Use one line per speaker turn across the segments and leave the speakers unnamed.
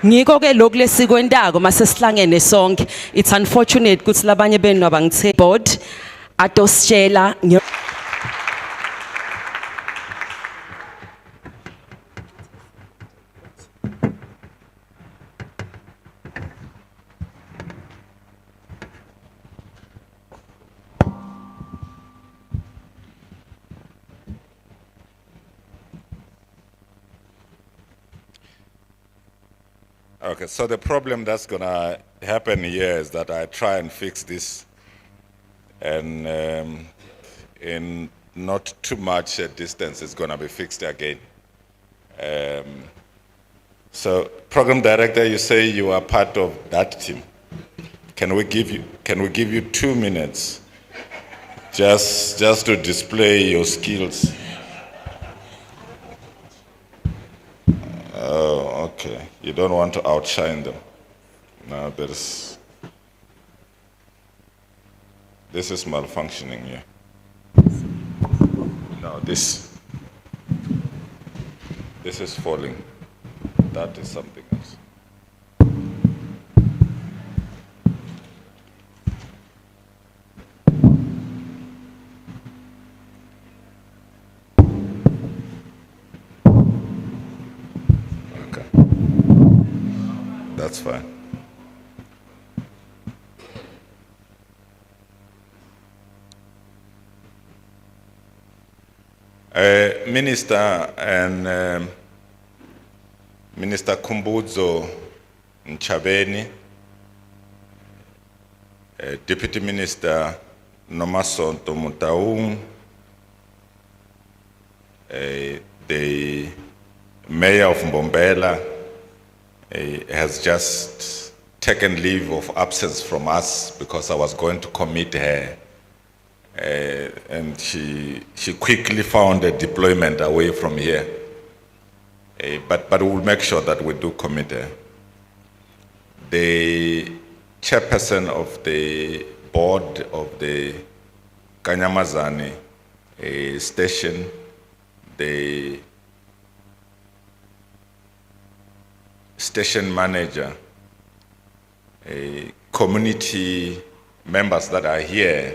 Ngiko ke lokhu lesikwentako mase sihlangene sonke. It's unfortunate ukuthi labanye benu abangithe board atositshela
Okay, so the problem that's gonna happen here is that I try and fix this, and in not too much distance, it's gonna be fixed again. So, program director, you say you are part of that team. Can we give you 2 minutes, just to display your skills? Oh, okay. You don't want to outshine them. No, this is malfunctioning here. No, this is falling. That is something else. That's fine. Minister and Minister Kumbuzo Ntshavheni, Deputy Minister Nomasonto Mutaung, the Mayor of Mbombela, has just taken leave of absence from us because I was going to commit her, and she quickly found a deployment away from here. But we'll make sure that we do commit her. The chairperson of the board of the Kanyamazane station, the station manager, community members that are here,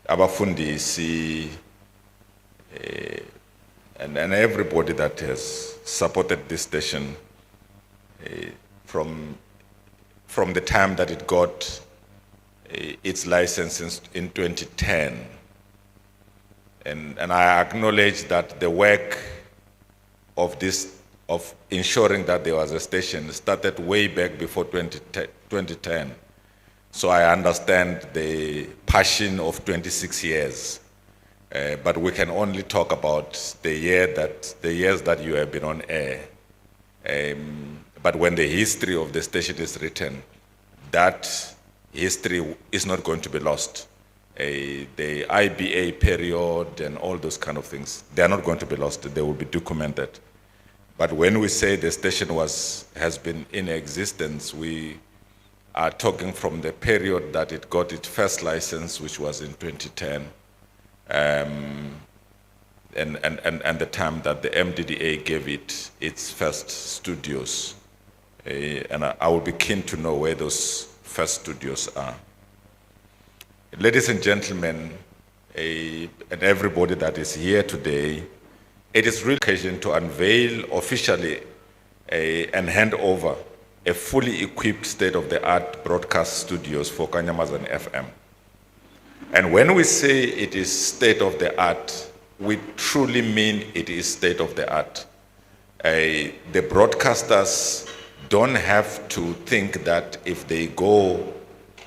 abafundisi, and everybody that has supported this station from the time that it got its license in 2010. And I acknowledge that the work of ensuring that there was a station started way back before 2010. So I understand the passion of 26 years. But we can only talk about the years that you have been on air. But when the history of the station is written, that history is not going to be lost. The IBA period and all those kind of things, they are not going to be lost. They will be documented. But when we say the station has been in existence, we are talking from the period that it got its first license, which was in 2010, and the time that the MDDA gave it its first studios. And I would be keen to know where those first studios are. Ladies and gentlemen, and everybody that is here today, it is really occasion to unveil officially and hand over a fully equipped state-of-the-art broadcast studios for Kanyamazane FM. And when we say it is state-of-the-art, we truly mean it is state-of-the-art. The broadcasters don't have to think that if they go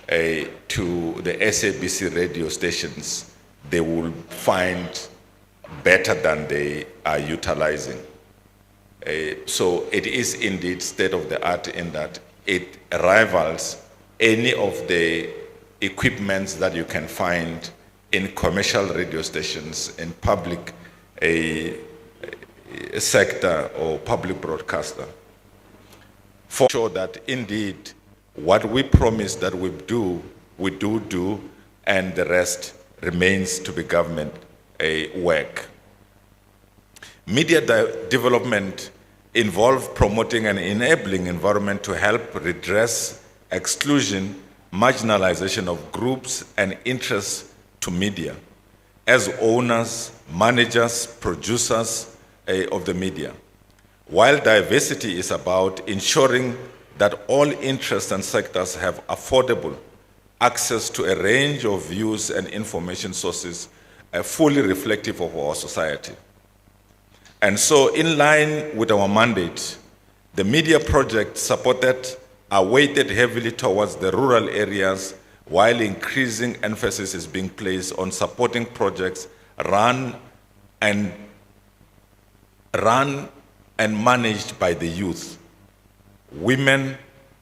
to the SABC radio stations, they will find better than they are utilizing. So it is indeed state-of-the-art in that it rivals any of the equipments that you can find in commercial radio stations, in public sector or public broadcaster. For sure that indeed what we promise that we do, and the rest remains to be government work. Media development involve promoting an enabling environment to help redress exclusion, marginalization of groups and interests to media as owners, managers, producers of the media. While diversity is about ensuring that all interests and sectors have affordable access to a range of views and information sources fully reflective of our society. And so, in line with our mandate, the media projects supported are weighted heavily towards the rural areas, while increasing emphasis is being placed on supporting projects run and managed by the youth, women,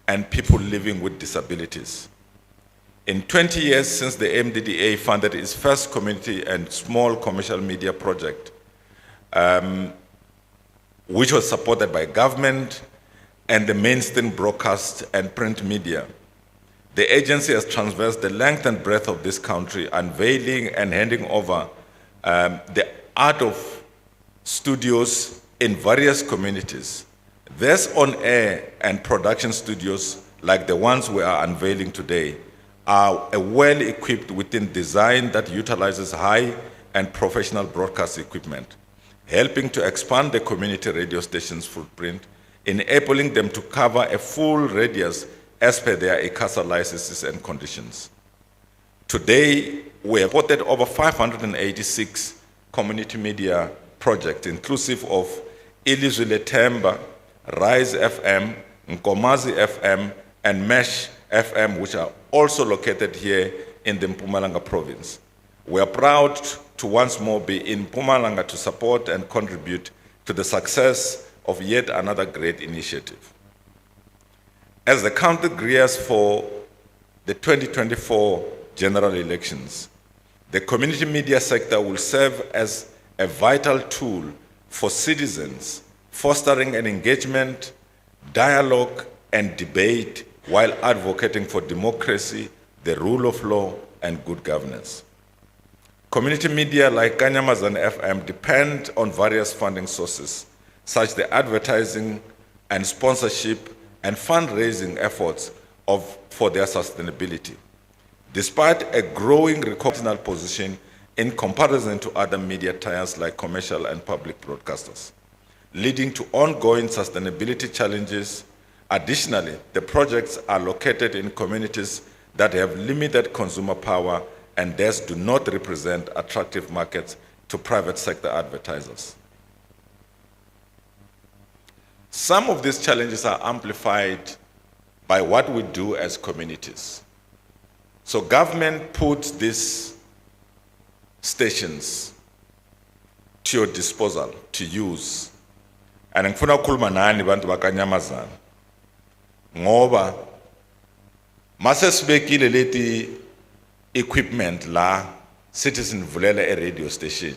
and people living with disabilities. In 20 years since the MDDA funded its first community and small commercial media project, which was supported by government and the mainstream broadcast and print media, the agency has traversed the length and breadth of this country, unveiling and handing over the art of studios in various communities. These on-air and production studios, like the ones we are unveiling today, are well equipped within design that utilizes high and professional broadcast equipment, helping to expand the community radio station's footprint, enabling them to cover a full radius as per their ICASA licenses and conditions. Today, we have supported over 586 community media projects, inclusive of Ilizwi Lethemba, Rise FM, Nkomazi FM, and Mesh FM, which are also located here in the Mpumalanga province. We are proud to once more be in Mpumalanga to support and contribute to the success of yet another great initiative. As the country gears for the 2024 general elections, the community media sector will serve as a vital tool for citizens, fostering an engagement, dialogue, and debate while advocating for democracy, the rule of law, and good governance. Community media like Kanyamazane FM depend on various funding sources, such as the advertising and sponsorship and fundraising efforts for their sustainability. Despite a growing recognizable position in comparison to other media tiers like commercial and public broadcasters, leading to ongoing sustainability challenges. Additionally, the projects are located in communities that have limited consumer power and thus do not represent attractive markets to private sector advertisers. Some of these challenges are amplified by what we do as communities. So government puts these stations to your disposal to use. And ngifuna ukukhuluma nani bantu bakanyamazana ngoba mase sibekile leti equipment la citizen vulela a radio station.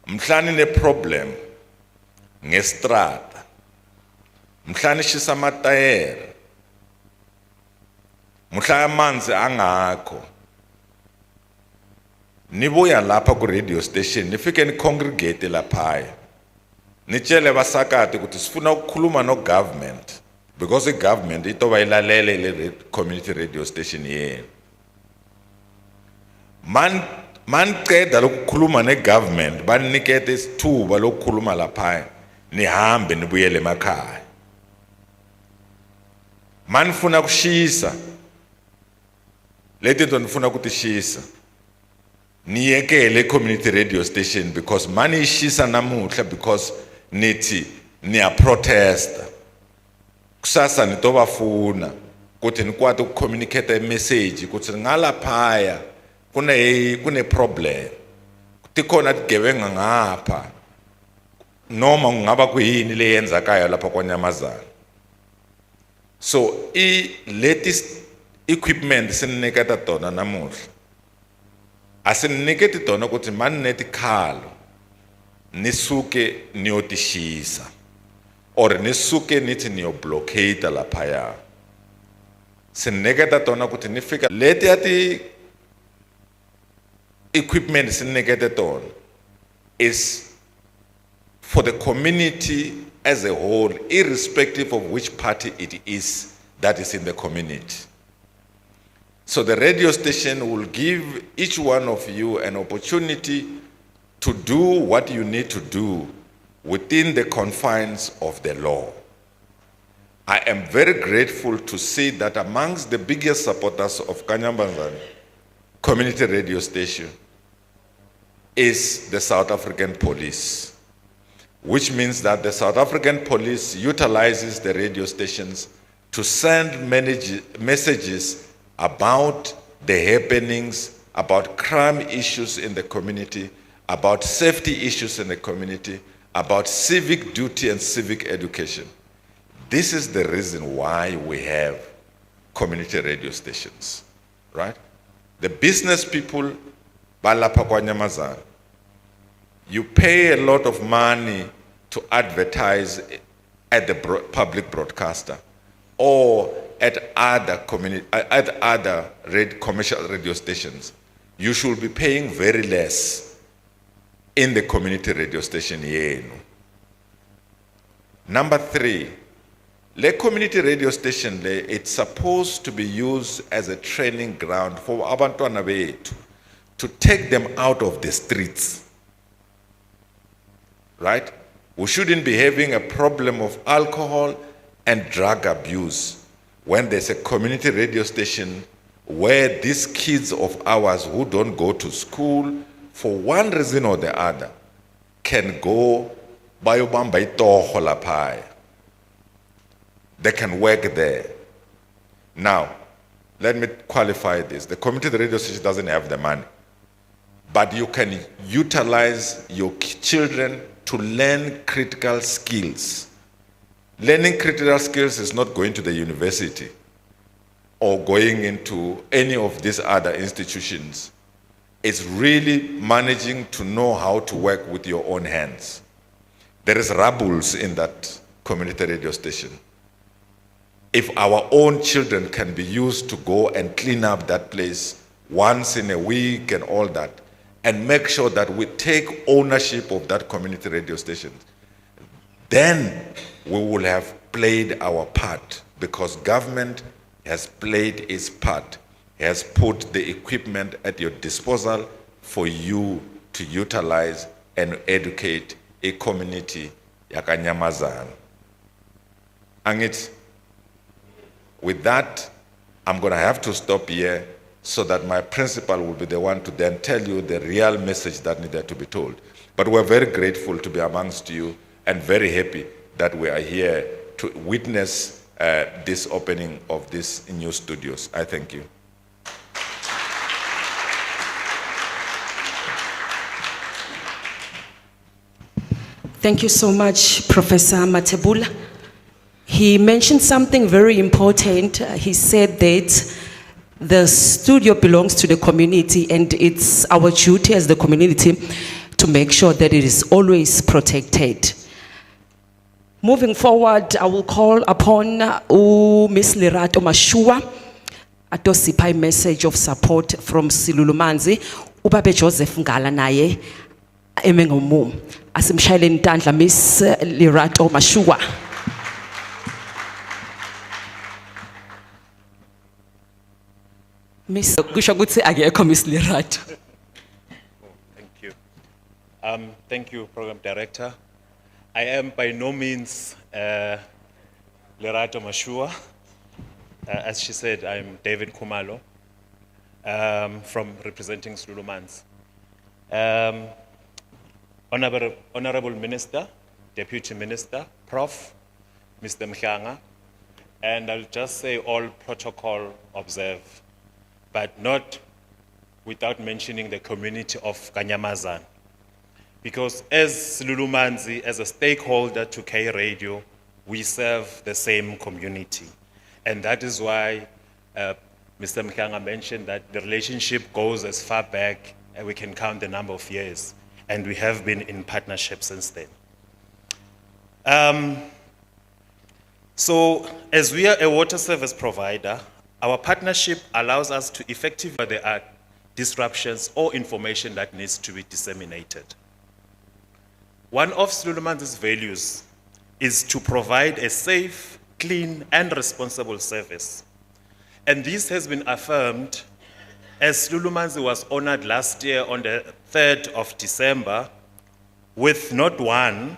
Mhlani ne problem ngestrata. Mhlani shisa amatayere. Mhlani amanzi angakho. Nibuya lapha ku radio station nifike ni congregate lapha. Nitshele basakade ukuthi sifuna ukukhuluma no government because the government itoba ilalele le community radio station yenu. Man qeda lokukhuluma ne government banikete isithuba lokukhuluma lapha nihambe nibuyele emakhaya. Manifuna kushisa leti nifuna ukutishisa niyekele community radio station because mani ishisa namuhla because nithi niya protesta kusasa nitobafuna ukuthi nikwati ukucommunicate a message ukuthi ngalaphaya kune problem tikhona tigebenga ngapha noma kungaba kuyini leyenzakayo lapha kwaNyamazane. So latest equipment sininiketa tona namuhla asiniketi tona ukuthi mani netikhalo nisuke niyotishisa or nisuke nithi niyoblocate laphaya. Siniketa tona ukuthi nifika leti ati equipment sinikete tona is for the community as a whole, irrespective of which party it is that is in the community. So the radio station will give each one of you an opportunity to do what you need to do within the confines of the law. I am very grateful to see that amongst the biggest supporters of Kanyamazane community radio station is the South African police, which means that the South African police utilizes the radio stations to send messages about the happenings, about crime issues in the community, about safety issues in the community, about civic duty and civic education. This is the reason why we have community radio stations, right? The business people, balapha Kanyamazane, you pay a lot of money to advertise at the public broadcaster or at other commercial radio stations. You should be paying very less in the community radio station yenu. Number 3, the community radio station, it's supposed to be used as a training ground for abantwana bethu, to take them out of the streets, right? We shouldn't be having a problem of alcohol and drug abuse when there's a community radio station where these kids of ours who don't go to school for one reason or the other can go bayobamba itoho laphaya. They can work there. Now, let me qualify this. The community radio station doesn't have the money, but you can utilize your children to learn critical skills. Learning critical skills is not going to the university or going into any of these other institutions. It's really managing to know how to work with your own hands. There is rabbles in that community radio station. If our own children can be used to go and clean up that place once in a week and all that, and make sure that we take ownership of that community radio station, then we will have played our part, because government has played its part, has put the equipment at your disposal for you to utilize and educate a community ya Kanyamazane. And with that, I'm going to have to stop here so that my principal will be the one to then tell you the real message that needed to be told. But we're very grateful to be amongst you and very happy that we are here to witness this opening of these new studios. I thank you.
Thank you so much, Professor Matebula. He mentioned something very important. He said that the studio belongs to the community, and it's our duty as the community to make sure that it is always protected. Moving forward, I will call upon Ms. Lerato Mashua atosipha message of support from Silulumanzi. Ubabe Joseph Ngala naye emengomu. Asimshayeleni intandla Ms. Lerato Mashua. Miss kusho ukuthi akekho Miss Lerato.
Thank you. Thank you, Program Director. I am by no means Lerato Mashua. As she said, I'm David Kumalo from representing Silulumanzi. Honorable Minister, Deputy Minister, Prof, Mr. Mhlanga, and I'll just say all protocol observe, but not without mentioning the community of Kanyamazane. Because as Silulumanzi, as a stakeholder to K Radio, we serve the same community. And that is why Mr. Mhlanga mentioned that the relationship goes as far back and we can count the number of years. And we have been in partnership since then. So as we are a water service provider, our partnership allows us to effectively, there are disruptions or information that needs to be disseminated. one of Slulumanzi's values is to provide a safe, clean, and responsible service. And this has been affirmed as Slulumanzi was honored last year on the 3rd of December with not one,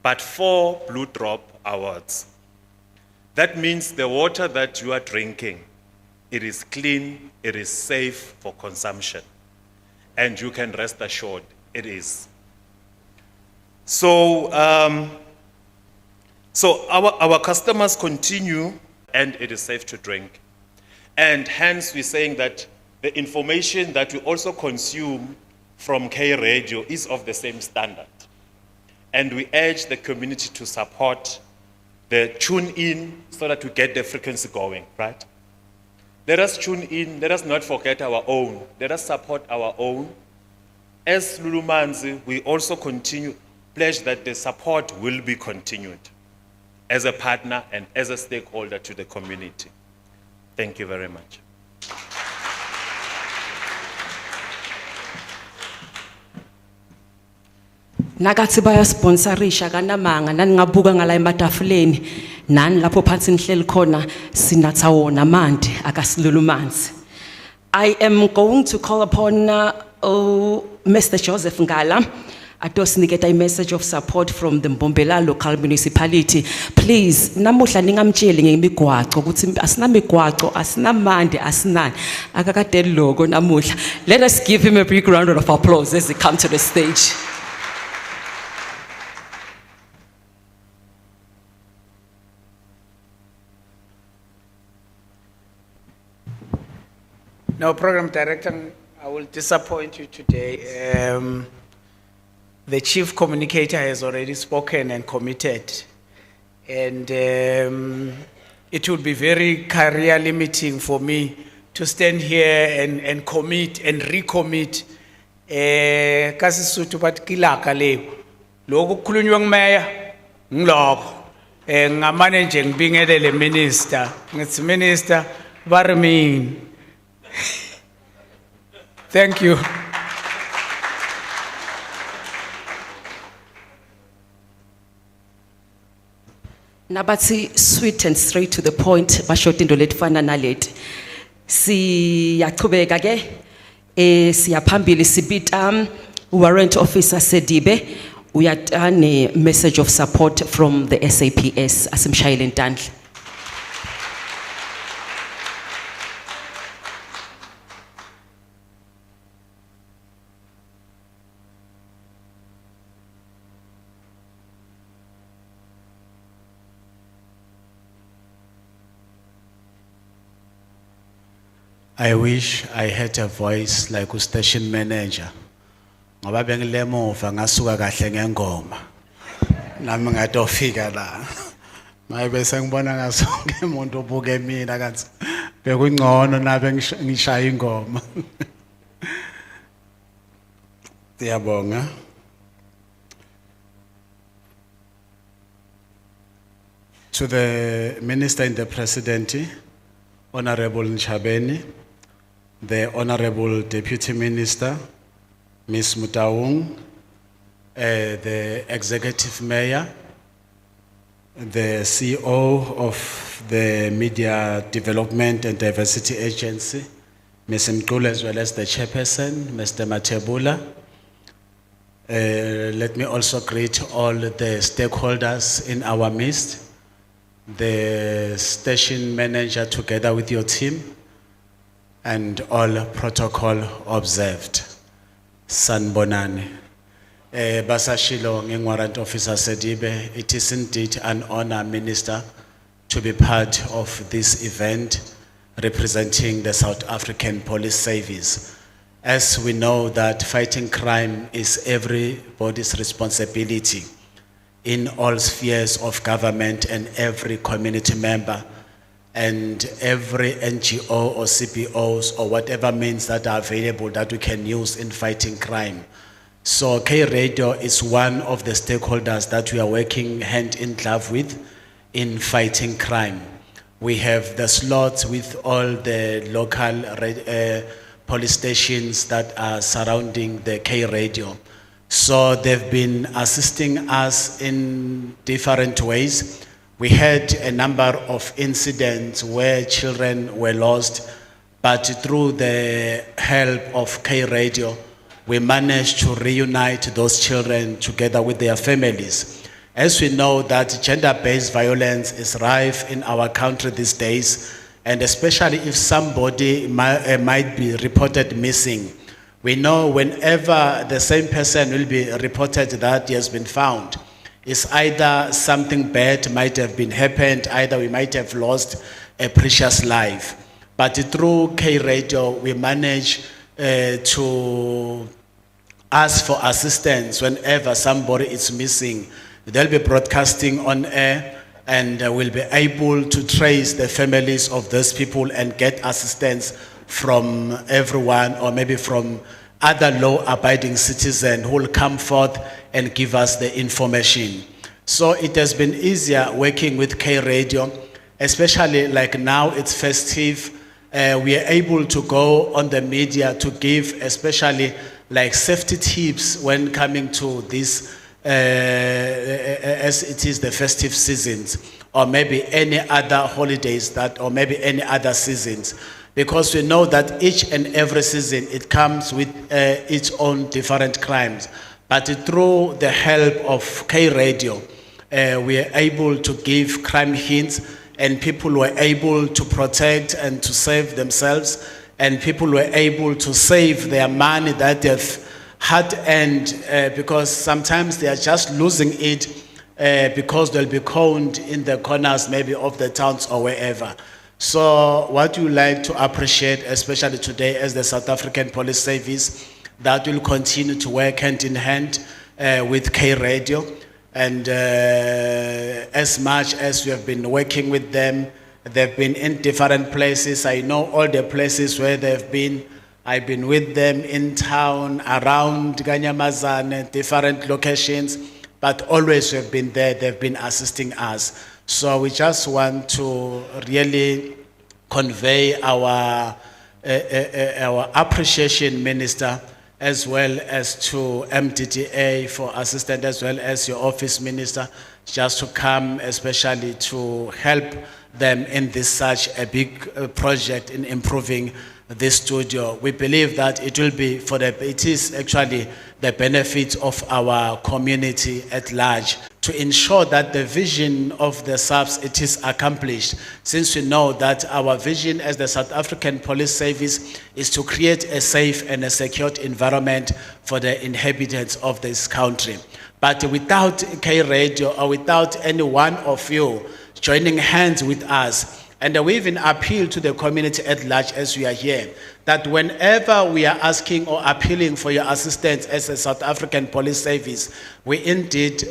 but 4 Blue Drop Awards. That means the water that you are drinking, it is clean, it is safe for consumption. And you can rest assured it is. So, our customers continue and it is safe to drink. And hence we're saying that the information that we also consume from K Radio is of the same standard. And we urge the community to support the tune in so that we get the frequency going, right? Let us tune in, let us not forget our own, let us support our own. As Slulumanzi, we also pledge that the support will be continued as a partner and as a stakeholder to the community. Thank you very much.
Nakathi bayasponsorisha kanamanga naningabuka ngala ematafuleni nani lapho phansi nihleli khona sinatha wona amanti akasilulumanzi. I am going to call upon Mr. Joseph Ngala atosiniketa a message of support from the Mbombela local municipality. Please namuhla ningamtsheli ngemigwaco ukuthi asinamigwaco asinamandi asinani akakade logo namuhla. Let us give him a big round of applause as he comes to the stage.
No, Program Director, I will disappoint you today. The Chief Communicator has already spoken and committed. And it would be very career limiting for me to stand here and commit and recommit. Kasi sutu bat kilaka leo. Logo khulunywa ngumeya ngiloko. Ngamanage ngibingelele minister. Ngithi minister Barmin. Thank you.
Nabathi sweet and straight to the point bashoti into letfana naleti. Siyachubeka ke siyaphambili sibita warrant officer Sedibe uyatane message of support from the SAPS asimshayile ntandla.
I wish I had a voice like a station manager. Ngoba bengilemuva ngasuka kahle ngengoma. Nami ngatofika la. Mayibe sengibona ngasonke umuntu obuke mina kanti bekungcono nabe ngishaya ingoma. Siyabonga. To the Minister and the President, Honorable Ntshavheni, the Honorable Deputy Minister, Ms. Mutaung, the Executive Mayor, the CEO of the Media Development and Diversity Agency, Ms. Mkulu, as well as the Chairperson, Mr. Mathebula. Let me also greet all the stakeholders in our midst, the station manager together with your team, and all protocol observed. Sanbonani. Basashilo Warrant Officer Sedibe, it is indeed an honor, Minister, to be part of this event representing the South African Police Service. As we know that fighting crime is everybody's responsibility in all spheres of government and every community member and every NGO or CPOs or whatever means that are available that we can use in fighting crime. So K Radio is one of the stakeholders that we are working hand in glove with in fighting crime. We have the slots with all the local police stations that are surrounding the K Radio. So they've been assisting us in different ways. We had a number of incidents where children were lost, but through the help of K Radio, we managed to reunite those children together with their families. As we know that gender-based violence is rife in our country these days, and especially if somebody might be reported missing, we know whenever the same person will be reported that he has been found, it's either something bad might have been happened, either we might have lost a precious life. But through K Radio, we manage to ask for assistance whenever somebody is missing. They'll be broadcasting on air, and we'll be able to trace the families of those people and get assistance from everyone, or maybe from other law-abiding citizens who will come forth and give us the information. So it has been easier working with K Radio, especially like now it's festive. We are able to go on the media to give especially like safety tips when coming to this, as it is the festive seasons, or maybe any other holidays that, or maybe any other seasons. Because we know that each and every season it comes with its own different crimes. But through the help of K Radio, we are able to give crime hints, and people were able to protect and to save themselves, and people were able to save their money that they've had earned, because sometimes they are just losing it because they'll be conned in the corners maybe of the towns or wherever. So what we like to appreciate, especially today as the South African Police Service, that will continue to work hand in hand with K Radio. And as much as we have been working with them, they've been in different places. I know all the places where they've been. I've been with them in town, around Kanyamazane, different locations, but always we've been there. They've been assisting us. So we just want to really convey our appreciation, Minister, as well as to MDDA for assistance, as well as your office, Minister, just to come especially to help them in this such a big project in improving this studio. We believe that it will be it is actually the benefit of our community at large, to ensure that the vision of the SAPS, it is accomplished, since we know that our vision as the South African Police Service is to create a safe and a secured environment for the inhabitants of this country. But without K Radio, or without any one of you joining hands with us, and we even appeal to the community at large as we are here, that whenever we are asking or appealing for your assistance as a South African Police Service, we indeed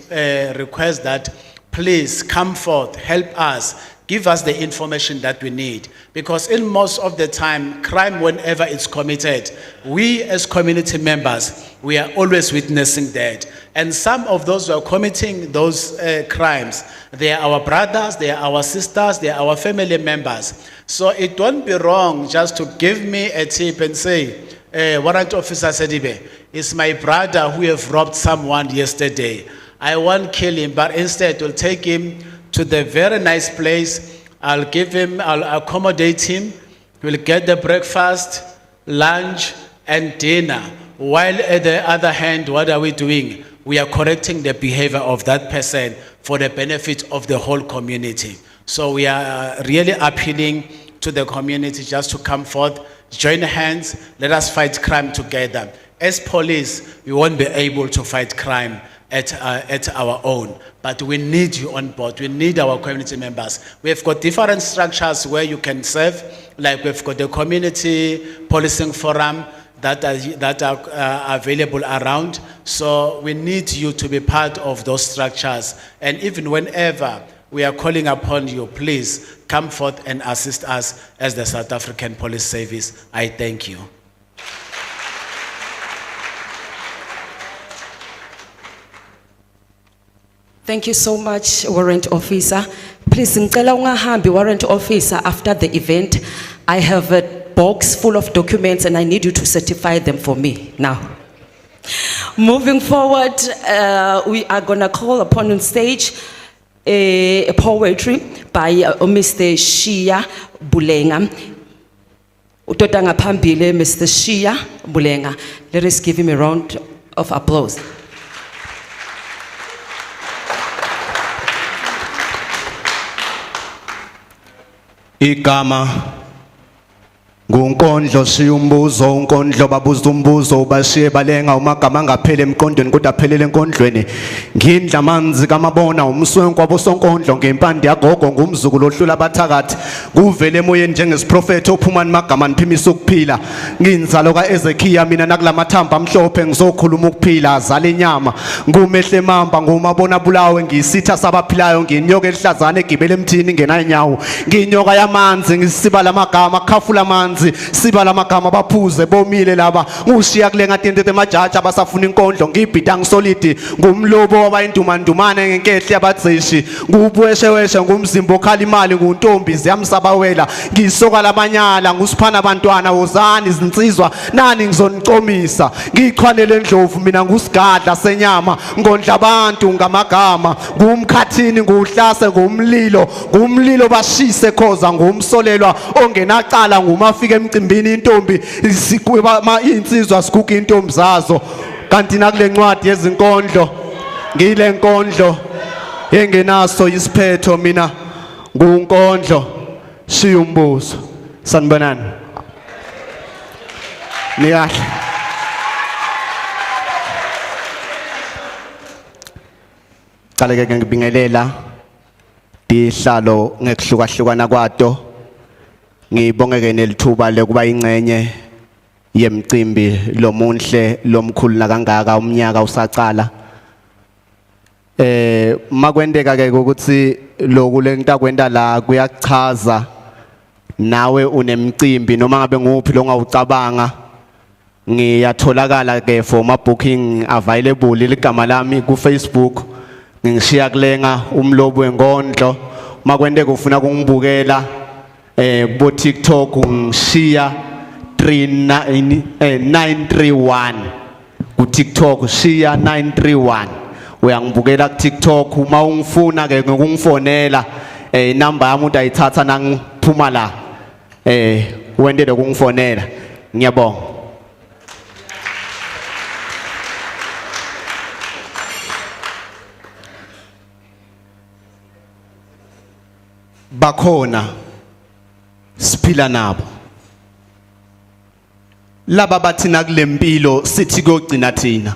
request that please come forth, help us, give us the information that we need. Because in most of the time, crime, whenever it's committed, we as community members, we are always witnessing that. And some of those who are committing those crimes, they are our brothers, they are our sisters, they are our family members. So it won't be wrong just to give me a tip and say, Warrant Officer Sedibe, it's my brother who have robbed someone yesterday. I won't kill him, but instead will take him to the very nice place. I'll accommodate him. We'll get the breakfast, lunch, and dinner. While at the other hand, what are we doing? We are correcting the behavior of that person for the benefit of the whole community. So we are really appealing to the community just to come forth, join hands, let us fight crime together. As police, we won't be able to fight crime at our own, but we need you on board. We need our community members. We've got different structures where you can serve, like we've got the community policing forum that are available around. So we need you to be part of those structures. And even whenever we are calling upon you, please come forth and assist us as the South African Police Service. I thank you.
Thank you so much, Warrant Officer. Please, ngicela ungahambi, Warrant Officer, after the event. I have a box full of documents and I need you to certify them for me now. Moving forward, we are going to call upon on stage a poetry by Mr. Shia Bulenga. Utotanga Pambile, Mr. Shia Bulenga. Let us give him a round of applause.
Igama ngunkondlo siya umbuzo unkondlo babuza umbuzo bashiye balenga umagama angaphele emqondweni kodwa aphelele enkondlweni ngindla amanzi kamabona umswenko wabosonkondlo ngempande yagogo ngumzukulu ohlula abathakathi kuvele emoyeni njengesiprofeti ophuma nimagama niphimisa ukuphila nginzalo kaEzekiya mina nakulamathambo amhlophe ngizokhuluma ukuphila azala inyama ngumehle mamba ngumabona bulawe ngisitha sabaphilayo nginyoka elihlazana egibele emthini ngenanyawo nginyoka yamanzi ngisiba lamagama khafula amanzi siba lamagama baphuze bomile laba ngushiya kulenga tente emajaji abasafuna inkondlo ngibhida ngisolidi ngumlobo wabayindumandumane ngenkehle yabadzishi ngubwesheweshe ngumzimbo okhala imali nguntombi ziyamsabawela ngisoka lamanyala ngusiphana abantwana wozani izinsizwa nani ngizonicomisa ngichwanele endlovu mina ngusigadla senyama ngondla abantu ngamagama ngumkhathini nguhlase ngumlilo bashise khoza ngumsolelwa ongenacala ngumafika emcimbini intombi sikweba insizwa sikuka intombi zazo kanti nakule ncwadi yezinkondlo ngile nkondlo engenaso isiphetho mina ngunkondlo shiya umbuzo sanibonani niyahle caleke ngibingelela dihlalo ngekuhlukahlukana kwato ngibongeke nelithuba lokuba ingcenye yemcimbi lomunhle lomkhulu nakangaka umnyaka usaqala makwendeka ke ukuthi lokhu lenta kwenda la kuyachaza nawe unemcimbi noma ngabe nguphi lo ngawucabanga ngiyatholakala ke for ma booking available ligama lami ku Facebook ngishiya kulenga umlobo wenkondlo makwendeka ufuna kungibukela bo TikTok ngishiya 931 ku TikTok shiya 931 uyangibukela ku TikTok uma ungifuna ke ngokungifonela inamba yami utayithatha nangiphuma la wendele ukungifonela ngiyabonga bakhona siphila nabo laba bathina kulempilo sithi kugcina thina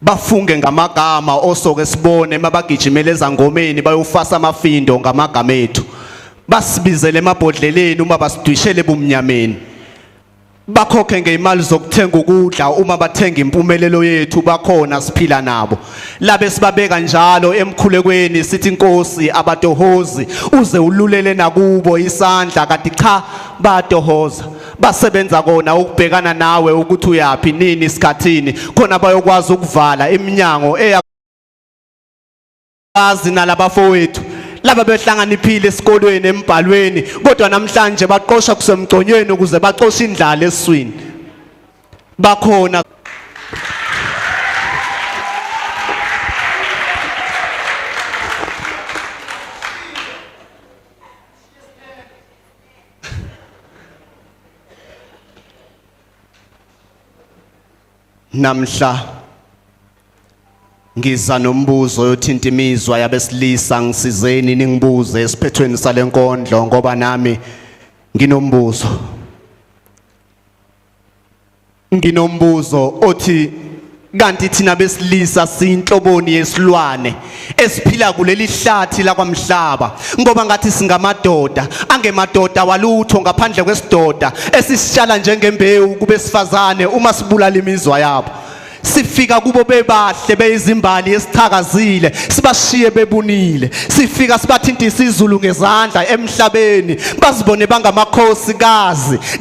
bafunge ngamagama osoke sibone mabagijimela ezangomeni bayofasa amafindo ngamagama ethu basibizele emabhodleleni uma basidwishele bumnyameni bakhokhe ngeimali zokuthenga ukudla uma bathenga impumelelo yethu bakhona siphila nabo labe sibabeka njalo emkhulekweni sithi inkosi abatohozi uze ululele nakubo isandla kanti cha batohoza basebenza kona ukubhekana nawe ukuthi uyapi nini isikhathini khona bayokwazi ukuvala eminyango eyazi nalabafowethu laba behlanganiphile esikolweni embhalweni kodwa namhlanje baqosha kusemgconyweni ukuze baxoshe indlala eswini bakhona namhla ngiza nombuzo yothinta imizwa yabesilisa ngisizeni ningibuze esiphethweni salenkondlo ngoba nami nginombuzo othi kanti thina besilisa sinhloboni yesilwane esiphila kuleli hlathi la kwamhlaba ngoba ngathi singamadoda angemadoda walutho ngaphandle kwesidoda esisitshala njengembewu kubesifazane uma sibulala imizwa yabo sifika kubo bebahle beyizimbali esithakazile sibashiye bebunile sifika sibathinta isizulu ngezandla emhlabeni bazibone bangamakhosi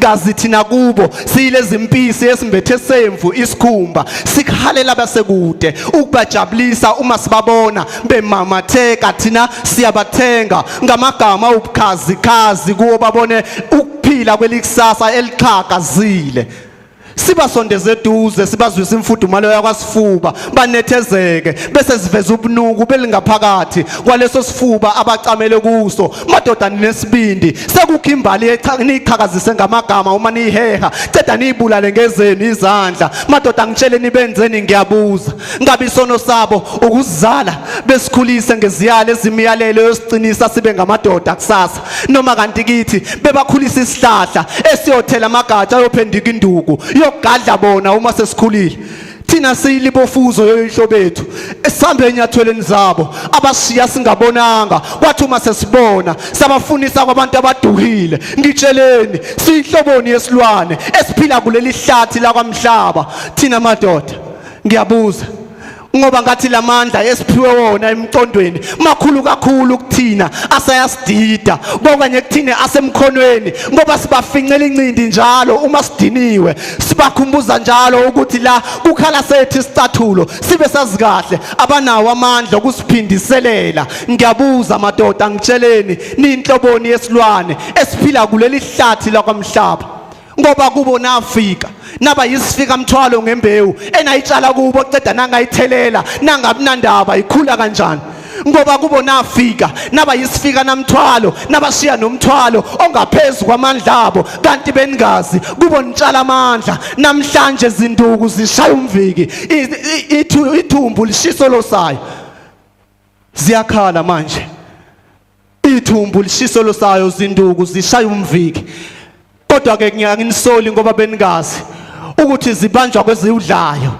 kazi thina kubo siyilezi impisi esimbethe semvu isikhumba sikhalela basekude ukubajabulisa uma sibabona bemamatheka thina siyabathenga ngamagama ubukhazi kuwo babone ukuphila kwelikusasa eliqhakazile sibasondeze eduze sibazwisa imfudumalo yakwasifuba banethezeke bese siveza ubunuku belingaphakathi kwaleso sifuba abacamele kuso madoda nesibindi sekukho imbali eniqhakazise ngamagama uma niheha ceda nibulale ngezeni izandla madoda ngitshele nibenzeni ngiyabuza ngabe isono sabo ukuzala besikhulise ngeziyalo ezimiyalelo yosicinisa sibe ngamadoda kusasa noma kanti kithi bebakhulisa isihlahla esiyothela amagatsha ayophendika induku yokugadla bona uma sesikhulile thina siyilibofuzo yoyihlo bethu esihambe enyathweleni zabo abashiya singabonanga kwathi uma sesibona sabafunisa kwabantu abaduhile ngitsheleni siyihloboni yesilwane esiphila kuleli hlathi la kwamhlaba thina madoda ngiyabuza ngoba ngathi lamandla esiphiwe wona emqondweni makhulu kakhulu kuthina asayasidida okanye kuthina asemkhonweni ngoba sibafincela incindi njalo uma sidiniwe sibakhumbuza njalo ukuthi la kukhala sethu isicathulo sibe sazi kahle abanawo amandla okusiphindiselela ngiyabuza madoda ngitsheleni ninhloboni yesilwane esiphila kuleli hlathi la kwamhlaba ngoba kubo nafika naba yisifika mthwalo ngembewu enayitshala kubo ceda nangayithelela nangabunandaba ikhula kanjani ngoba kubo nafika naba yisifika namthwalo nabashiya nomthwalo ongaphezulu kwamandla abo kanti beningazi kubo nitshala amandla namhlanje izinduku zishaya umviki ithumbu lishiso losayo ziyakhala manje ithumbu lishiso losayo izinduku zishaya umviki kodwa ke ngiyanisoli ngoba beningazi ukuthi zibanjwa kweziudlayo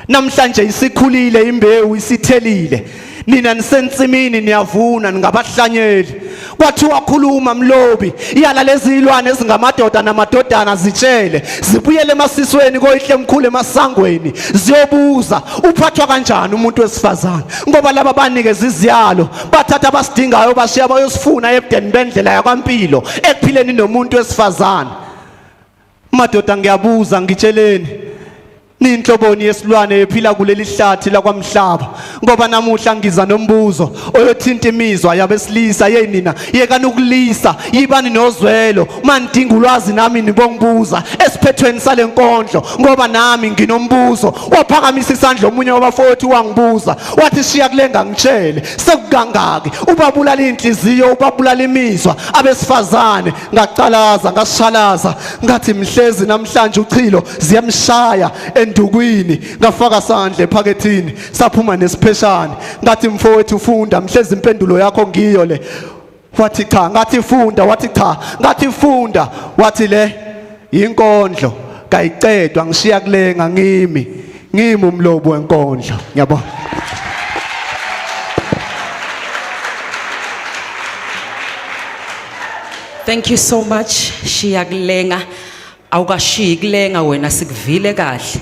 namhlanje isikhulile imbewu isithelile nina nisensimini niyavuna ningabahlanyeli kwathiwa khuluma mlobi yala lezi ilwane ezingamadoda namadodana zitshele zibuyele emasisweni koyihle emkhulu emasangweni ziyobuza uphathwa kanjani umuntu wesifazane ngoba laba banikeza iziyalo bathatha abasidingayo bashiya bayosifuna ebudeni bendlela yakwampilo ekuphileni nomuntu wesifazane madoda ngiyabuza ngitsheleni ninhloboni yesilwane ephila kuleli hlathi la kwamhlaba ngoba namuhla ngiza nombuzo oyothinta imizwa yabesilisa yenina yeka nokulisa yibani nozwelo mandinga ulwazi nami nibongibuza esiphethweni salenkondlo ngoba nami nginombuzo waphakamisa isandla omunye wabafowethu wangibuza wathi shiya kulenga ngitshele sekukangaki ubabulala inhliziyo ubabulala imizwa abesifazane ngacalaza ngasishalaza ngathi mhlezi namhlanje uchilo ziyamshaya endukwini ngafaka sandle ephakethini saphuma nesipheshana ngathi mfowethu ufunda mhlezi impendulo yakho ngiyo le wathi cha ngathi funda wathi cha ngathi funda wathi le inkondlo kayicedwa ngishiya kulenga ngimi umlobo wenkondlo ngiyabona.
Thank you so much Shiyakulenga awukashiyi kulenga wena sikuvile kahle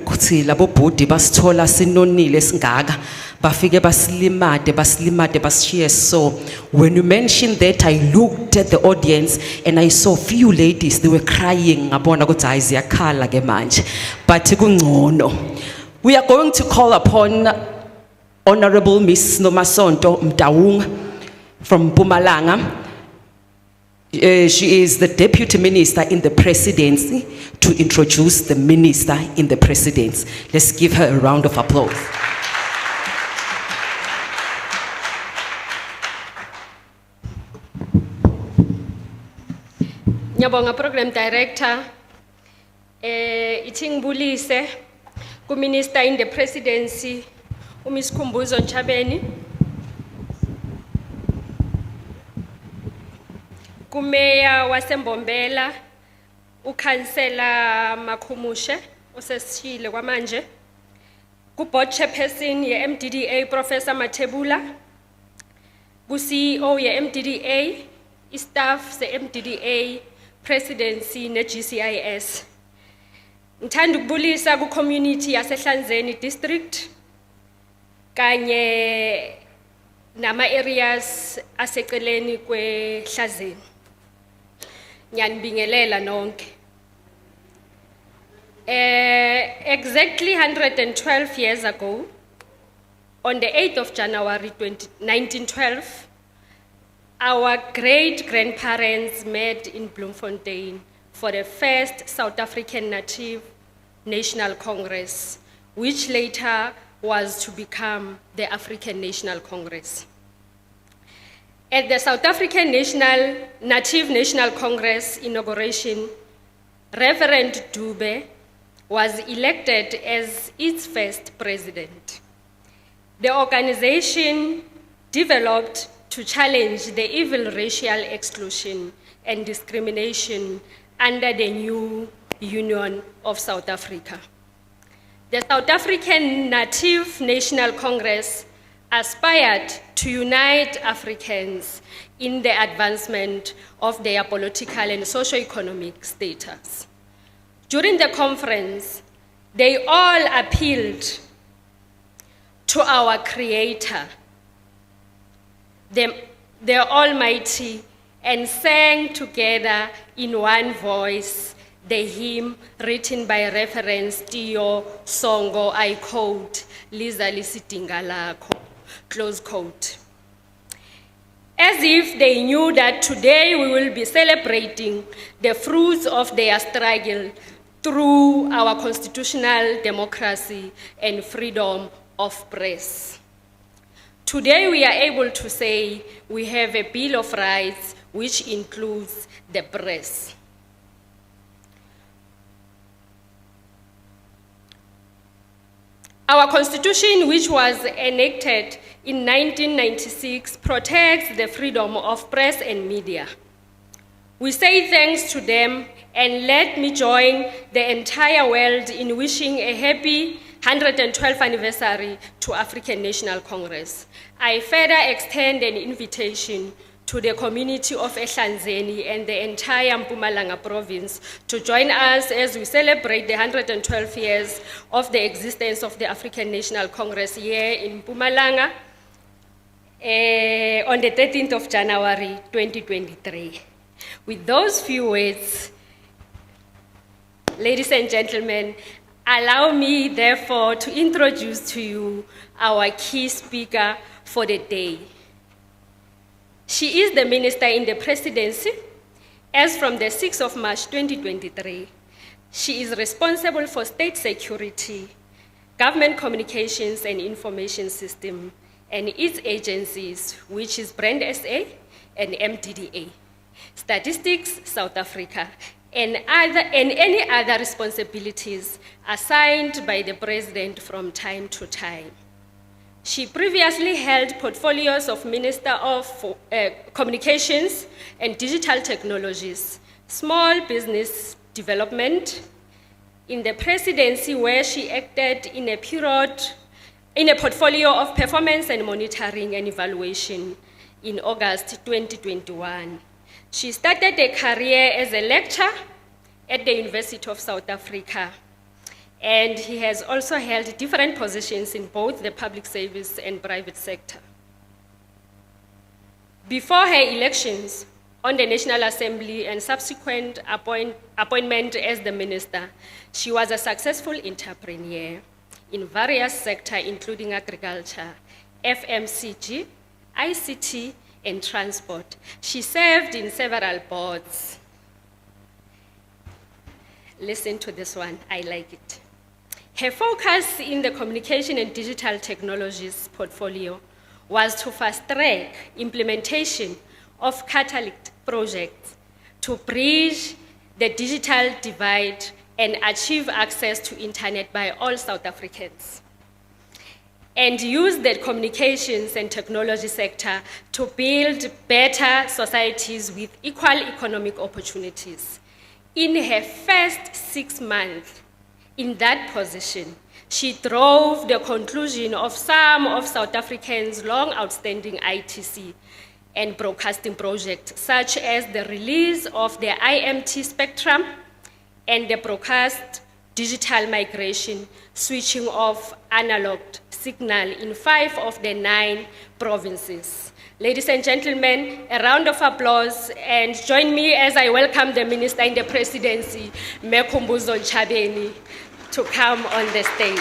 kuthi labo bhudi basithola sinonile singaka bafike basilimade basishiye so when you mentioned that I looked at the audience and I saw few ladies they were crying ngabona ukuthi hayi ziyakhala ke manje but kungcono. We are going to call upon Honorable Miss Nomasonto Mtaung from Mpumalanga. She is the Deputy Minister in the Presidency to introduce the Minister in the Presidency. Let's give her a round of applause.
Nyabonga Program Director, Itingbulise, Minister in the Presidency, Miss Ntshavheni. Kumeya wasembombela ukhansela Makhumushe osesishile kwamanje ku-board chairperson ye-MDDA Professor Mathebula ku-CEO ye-MDDA i-staff se-MDDA presidency ne-GCIS ngithanda ukubulisa ku-community yaseHlanzeni district kanye nama-areas aseceleni kweHlanzeni. Ngiyanibingelela nonke. Exactly 112 years ago, on the 8th of January 1912, our great-grandparents met in Bloemfontein for the first South African Native National Congress, which later was to become the African National Congress. At the South African Native National Congress inauguration, Reverend Dube was elected as its first president. The organization developed to challenge the evil racial exclusion and discrimination under the new Union of South Africa. The South African Native National Congress aspired to unite Africans in the advancement of their political and socio-economic status. During the conference, they all appealed to our Creator, the Almighty, and sang together in one voice the hymn written by Reverend Tio Songo, I quote, Liza lisidinga lakho, close quote. As if they knew that today we will be celebrating the fruits of their struggle through our constitutional democracy and freedom of press. Today we are able to say we have a Bill of Rights which includes the press. Our constitution, which was enacted in 1996, protects the freedom of press and media. We say thanks to them, and let me join the entire world in wishing a happy 112th anniversary to African National Congress. I further extend an invitation to the community of Ntshavheni and the entire Mpumalanga province to join us as we celebrate the 112 years of the existence of the African National Congress here in Mpumalanga on the 13th of January 2023. With those few words, ladies and gentlemen, allow me therefore to introduce to you our key speaker for the day. She is the Minister in the Presidency as from the 6th of March 2023. She is responsible for state security, government communications and information system, and its agencies, which is Brand SA and MDDA, Statistics South Africa, and any other responsibilities assigned by the President from time to time. She previously held portfolios of Minister of Communications and Digital Technologies, Small Business Development, in the Presidency, where she acted in a portfolio of Performance and Monitoring and Evaluation in August 2021. She started a career as a lecturer at the University of South Africa, and he has also held different positions in both the public service and private sector. Before her elections on the National Assembly and subsequent appointment as the minister, she was a successful entrepreneur in various sectors, including agriculture, FMCG, ICT, and transport. She served in several boards. Listen to this one, I like it. Her focus in the communication and digital technologies portfolio was to fast-track implementation of catalytic projects to bridge the digital divide and achieve access to internet by all South Africans, and use the communications and technology sector to build better societies with equal economic opportunities. In her first 6 months in that position, she drove the conclusion of some of South Africans' long outstanding ITC and broadcasting projects, such as the release of the IMT spectrum and the broadcast digital migration, switching off analog signal in 5 of the 9 provinces. Ladies and gentlemen, a round of applause, and join me as I welcome the Minister in the Presidency, Ntshavheni, to come on the stage.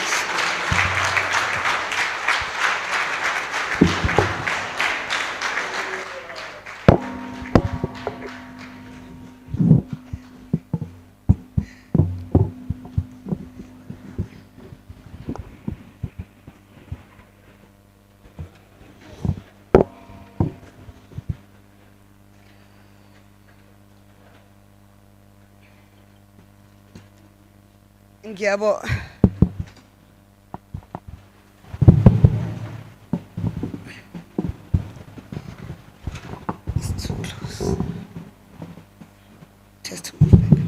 Ngiyabo. It's too close. Just to move back.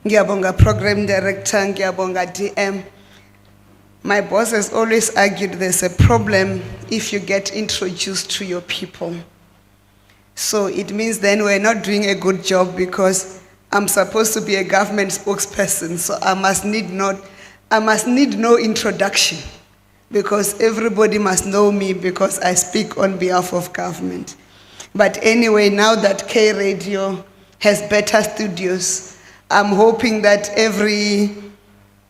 Ngiyabonga Program Director, ngiyabonga DM. My boss has always argued there's a problem if you get introduced to your people. So it means then we're not doing a good job because I'm supposed to be a government spokesperson, so I must need no introduction because everybody must know me because I speak on behalf of government. But anyway, now that K Radio has better studios, I'm hoping that every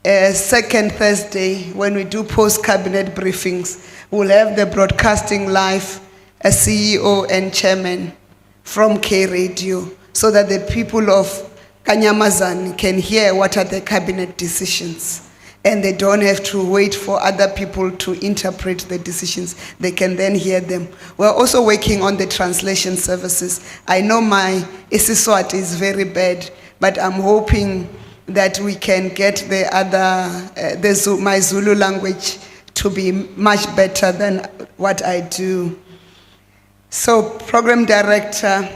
second Thursday when we do post-cabinet briefings, we'll have the broadcasting live, a CEO and chairman from K Radio so that the people of Kanyamazane can hear what are the cabinet decisions and they don't have to wait for other people to interpret the decisions. They can then hear them. We're also working on the translation services. I know my isiSwati is very bad, but I'm hoping that we can get the other, my Zulu language to be much better than what I do. So, Program Director,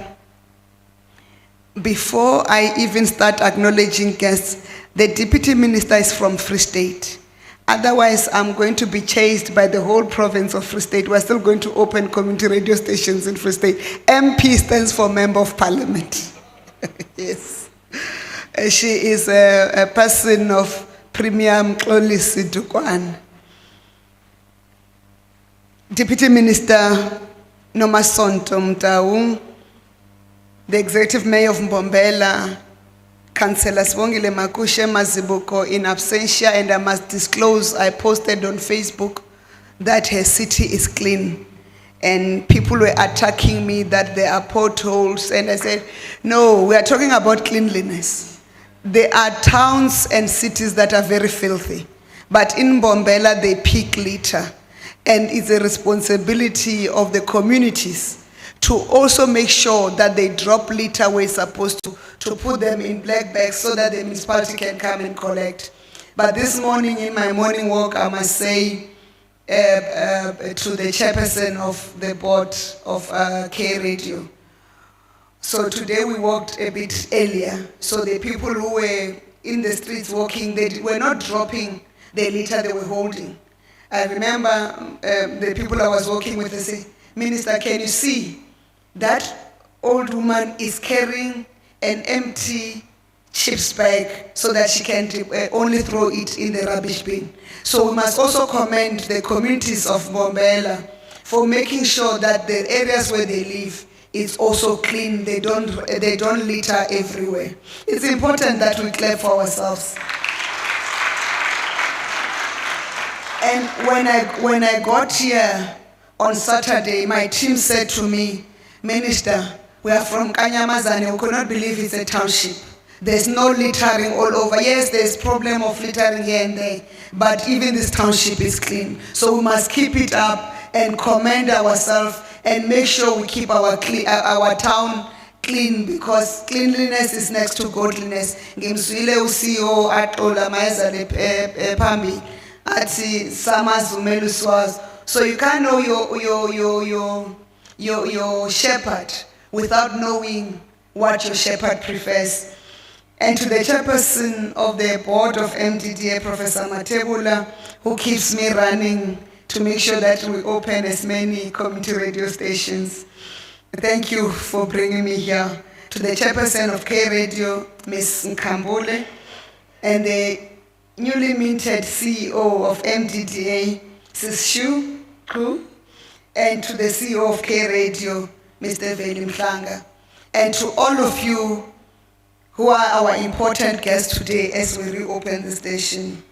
before I even start acknowledging guests, the Deputy Minister is from Free State. Otherwise, I'm going to be chased by the whole province of Free State. We're still going to open community radio stations in Free State. MP stands for Member of Parliament. Yes. She is a person of premium Xolisi Dukwan. Deputy Minister Nomasonto Mtaung, the Executive Mayor of Mbombela, Councillor Sibongile Makushe Mazibuko in absentia, and I must disclose, I posted on Facebook that her city is clean. And people were attacking me that there are potholes, and I said, no, we are talking about cleanliness. There are towns and cities that are very filthy, but in Mbombela they pick litter, and it's a responsibility of the communities to also make sure that they drop litter where it's supposed to put them in black bags so that the municipality can come and collect. But this morning in my morning walk, I must say to the chairperson of the board of K Radio. So today we walked a bit earlier, so the people who were in the streets walking, they were not dropping the litter they were holding. I remember the people I was walking with, they say, Minister, can you see that old woman is carrying an empty chips bag so that she can only throw it in the rubbish bin. So we must also commend the communities of Mbombela for making sure that the areas where they live is also clean. They don't litter everywhere. It's important that we clap for ourselves. And when I got here on Saturday, my team said to me, Minister, we are from Kanyamazane. We could not believe it's a township. There's no littering all over. Yes, there's problem of littering here and there, but even this township is clean. So we must keep it up and commend ourselves and make sure we keep our town clean, because cleanliness is next to godliness. Ngimzwile uCEO aqola mayezale phambi athi samazumela uswazi. So you can't know your shepherd without knowing what your shepherd prefers. And to the chairperson of the board of MDDA, Professor Matebula, who keeps me running to make sure that we open as many community radio stations. Thank you for bringing me here. To the chairperson of K Radio, Ms. Nkambule, and the newly minted CEO of MDDA, Sis Shu Kru, and to the CEO of K Radio, Mr. Veli Mhlanga, and to all of you who are our important guests today as we reopen the station.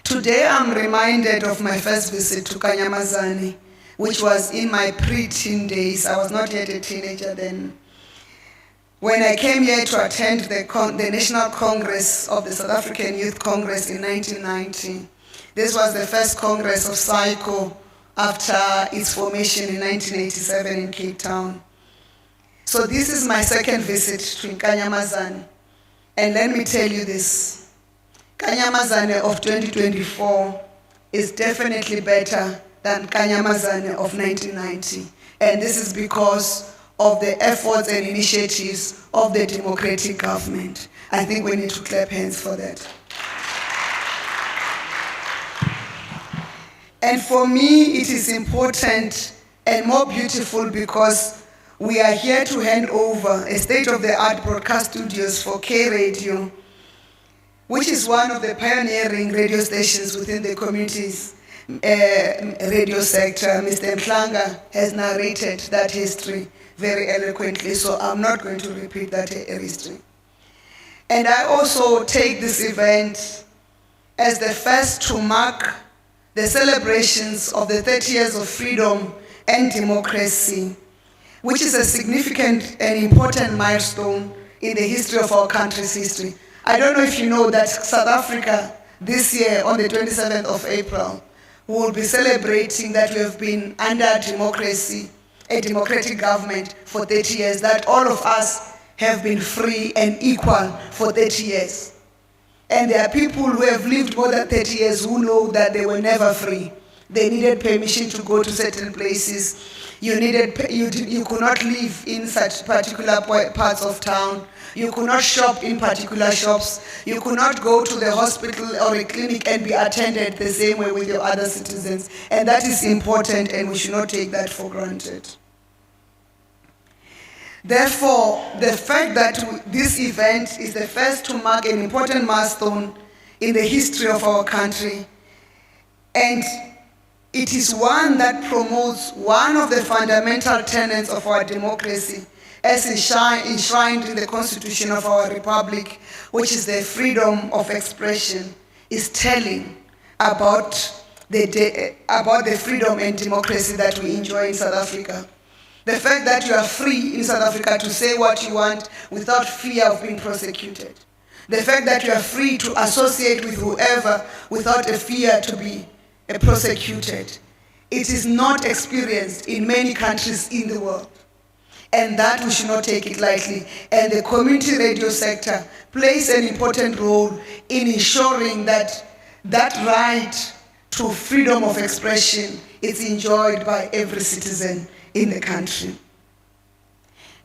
Today I'm reminded of my first visit to Kanyamazane, which was in my pre-teen days. I was not yet a teenager then. When I came here to attend the National Congress of the South African Youth Congress in 1990. This was the first Congress of SAICO after its formation in 1987 in Cape Town. So this is my second visit to Kanyamazane. And let me tell you this, Kanyamazane of 2024 is definitely better than Kanyamazane of 1990. And this is because of the efforts and initiatives of the democratic government. I think we need to clap hands for that. And for me, it is important and more beautiful because we are here to hand over a state-of-the-art broadcast studios for K Radio, which is one of the pioneering radio stations within the community's radio sector. Mr. Mhlanga has narrated that history very eloquently, so I'm not going to repeat that history. And I also take this event as the first to mark the celebrations of the 30 years of freedom and democracy, which is a significant and important milestone in the history of our country's history. I don't know if you know that South Africa this year, on the 27th of April, will be celebrating that we have been under democracy, a democratic government for 30 years, that all of us have been free and equal for 30 years. And there are people who have lived more than 30 years who know that they were never free. They needed permission to go to certain places. You could not live in such particular parts of town. You could not shop in particular shops. You could not go to the hospital or a clinic and be attended the same way with your other citizens. And that is important, and we should not take that for granted. Therefore, the fact that this event is the first to mark an important milestone in the history of our country, and it is one that promotes one of the fundamental tenets of our democracy as enshrined in the Constitution of our Republic, which is the freedom of expression, is telling about the freedom and democracy that we enjoy in South Africa. The fact that you are free in South Africa to say what you want without fear of being prosecuted. The fact that you are free to associate with whoever without a fear to be prosecuted. It is not experienced in many countries in the world. And that we should not take it lightly. And the community radio sector plays an important role in ensuring that that right to freedom of expression is enjoyed by every citizen in the country.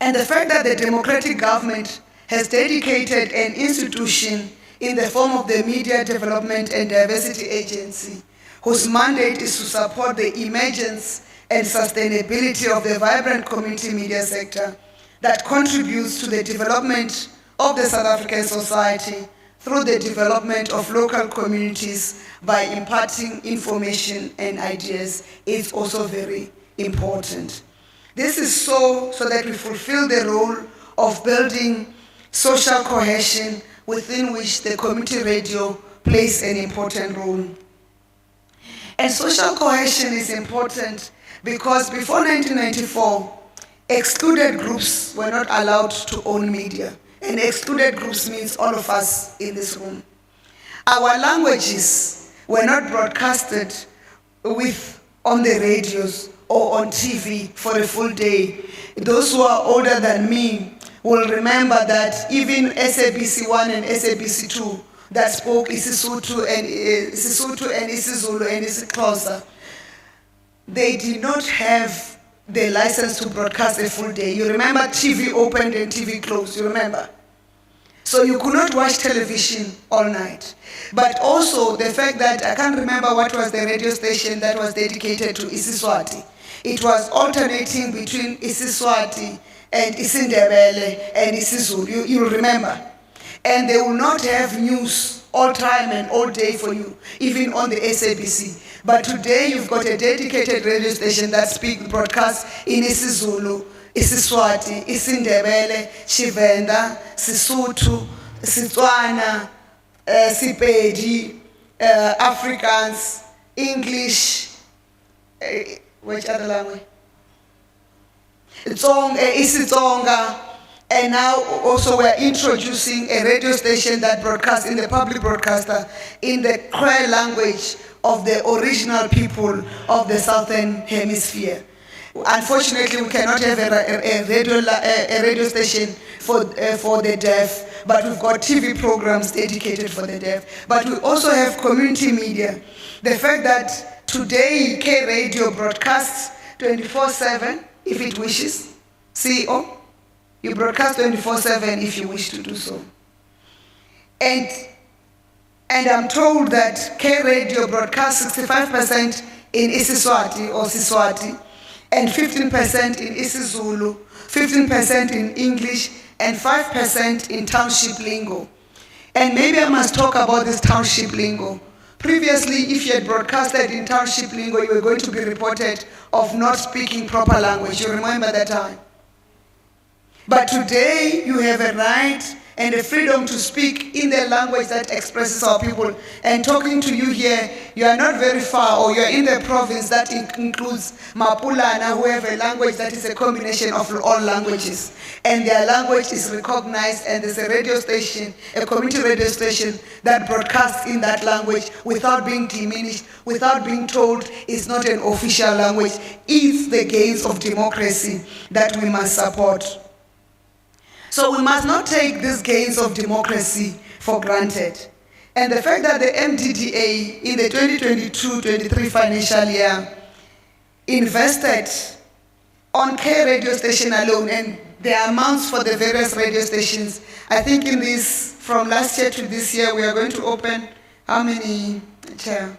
And the fact that the democratic government has dedicated an institution in the form of the Media Development and Diversity Agency, whose mandate is to support the emergence and sustainability of the vibrant community media sector that contributes to the development of the South African society through the development of local communities by imparting information and ideas, is also very important. This is so that we fulfill the role of building social cohesion within which the community radio plays an important role. And social cohesion is important because before 1994, excluded groups were not allowed to own media. And excluded groups means all of us in this room. Our languages were not broadcasted on the radios or on TV for a full day. Those who are older than me will remember that even SABC 1 and SABC 2 that spoke isiSotho and isiZulu and isiXhosa, they did not have the license to broadcast a full day. You remember TV opened and TV closed, you remember? So you could not watch television all night. But also the fact that I can't remember what was the radio station that was dedicated to isiSwati. It was alternating between isiSwati and isiNdebele and isiZulu, you remember? And they will not have news all time and all day for you, even on the SABC. But today you've got a dedicated radio station that broadcasts in isiZulu, isiSwati, isiNdebele, Shivenda, Sesotho, Setswana, Sepedi, Afrikaans, English, which other language? isiTsonga. And now also we're introducing a radio station that broadcasts in the public broadcaster in the Khmer language of the original people of the Southern Hemisphere. Unfortunately, we cannot have a radio station for the deaf, but we've got TV programs dedicated for the deaf. But we also have community media. The fact that today K Radio broadcasts 24/7, if it wishes. CEO, you broadcast 24/7 if you wish to do so. And I'm told that K Radio broadcasts 65% in isiSwati or Siswati, and 15% in isiZulu, 15% in English, and 5% in township lingo. And maybe I must talk about this township lingo. Previously, if you had broadcasted in township lingo, you were going to be reported of not speaking proper language. You remember that time? But today, you have a right and a freedom to speak in the language that expresses our people. And talking to you here, you are not very far, or you are in the province that includes Mapulana, who have a language that is a combination of all languages. And their language is recognized, and there's a radio station, a community radio station that broadcasts in that language without being diminished, without being told it's not an official language. It's the gains of democracy that we must support. So we must not take these gains of democracy for granted. And the fact that the MDDA in the 2022-23 financial year invested on K radio station alone, and the amounts for the various radio stations, I think in this, from last year to this year, we are going to open how many, Chair?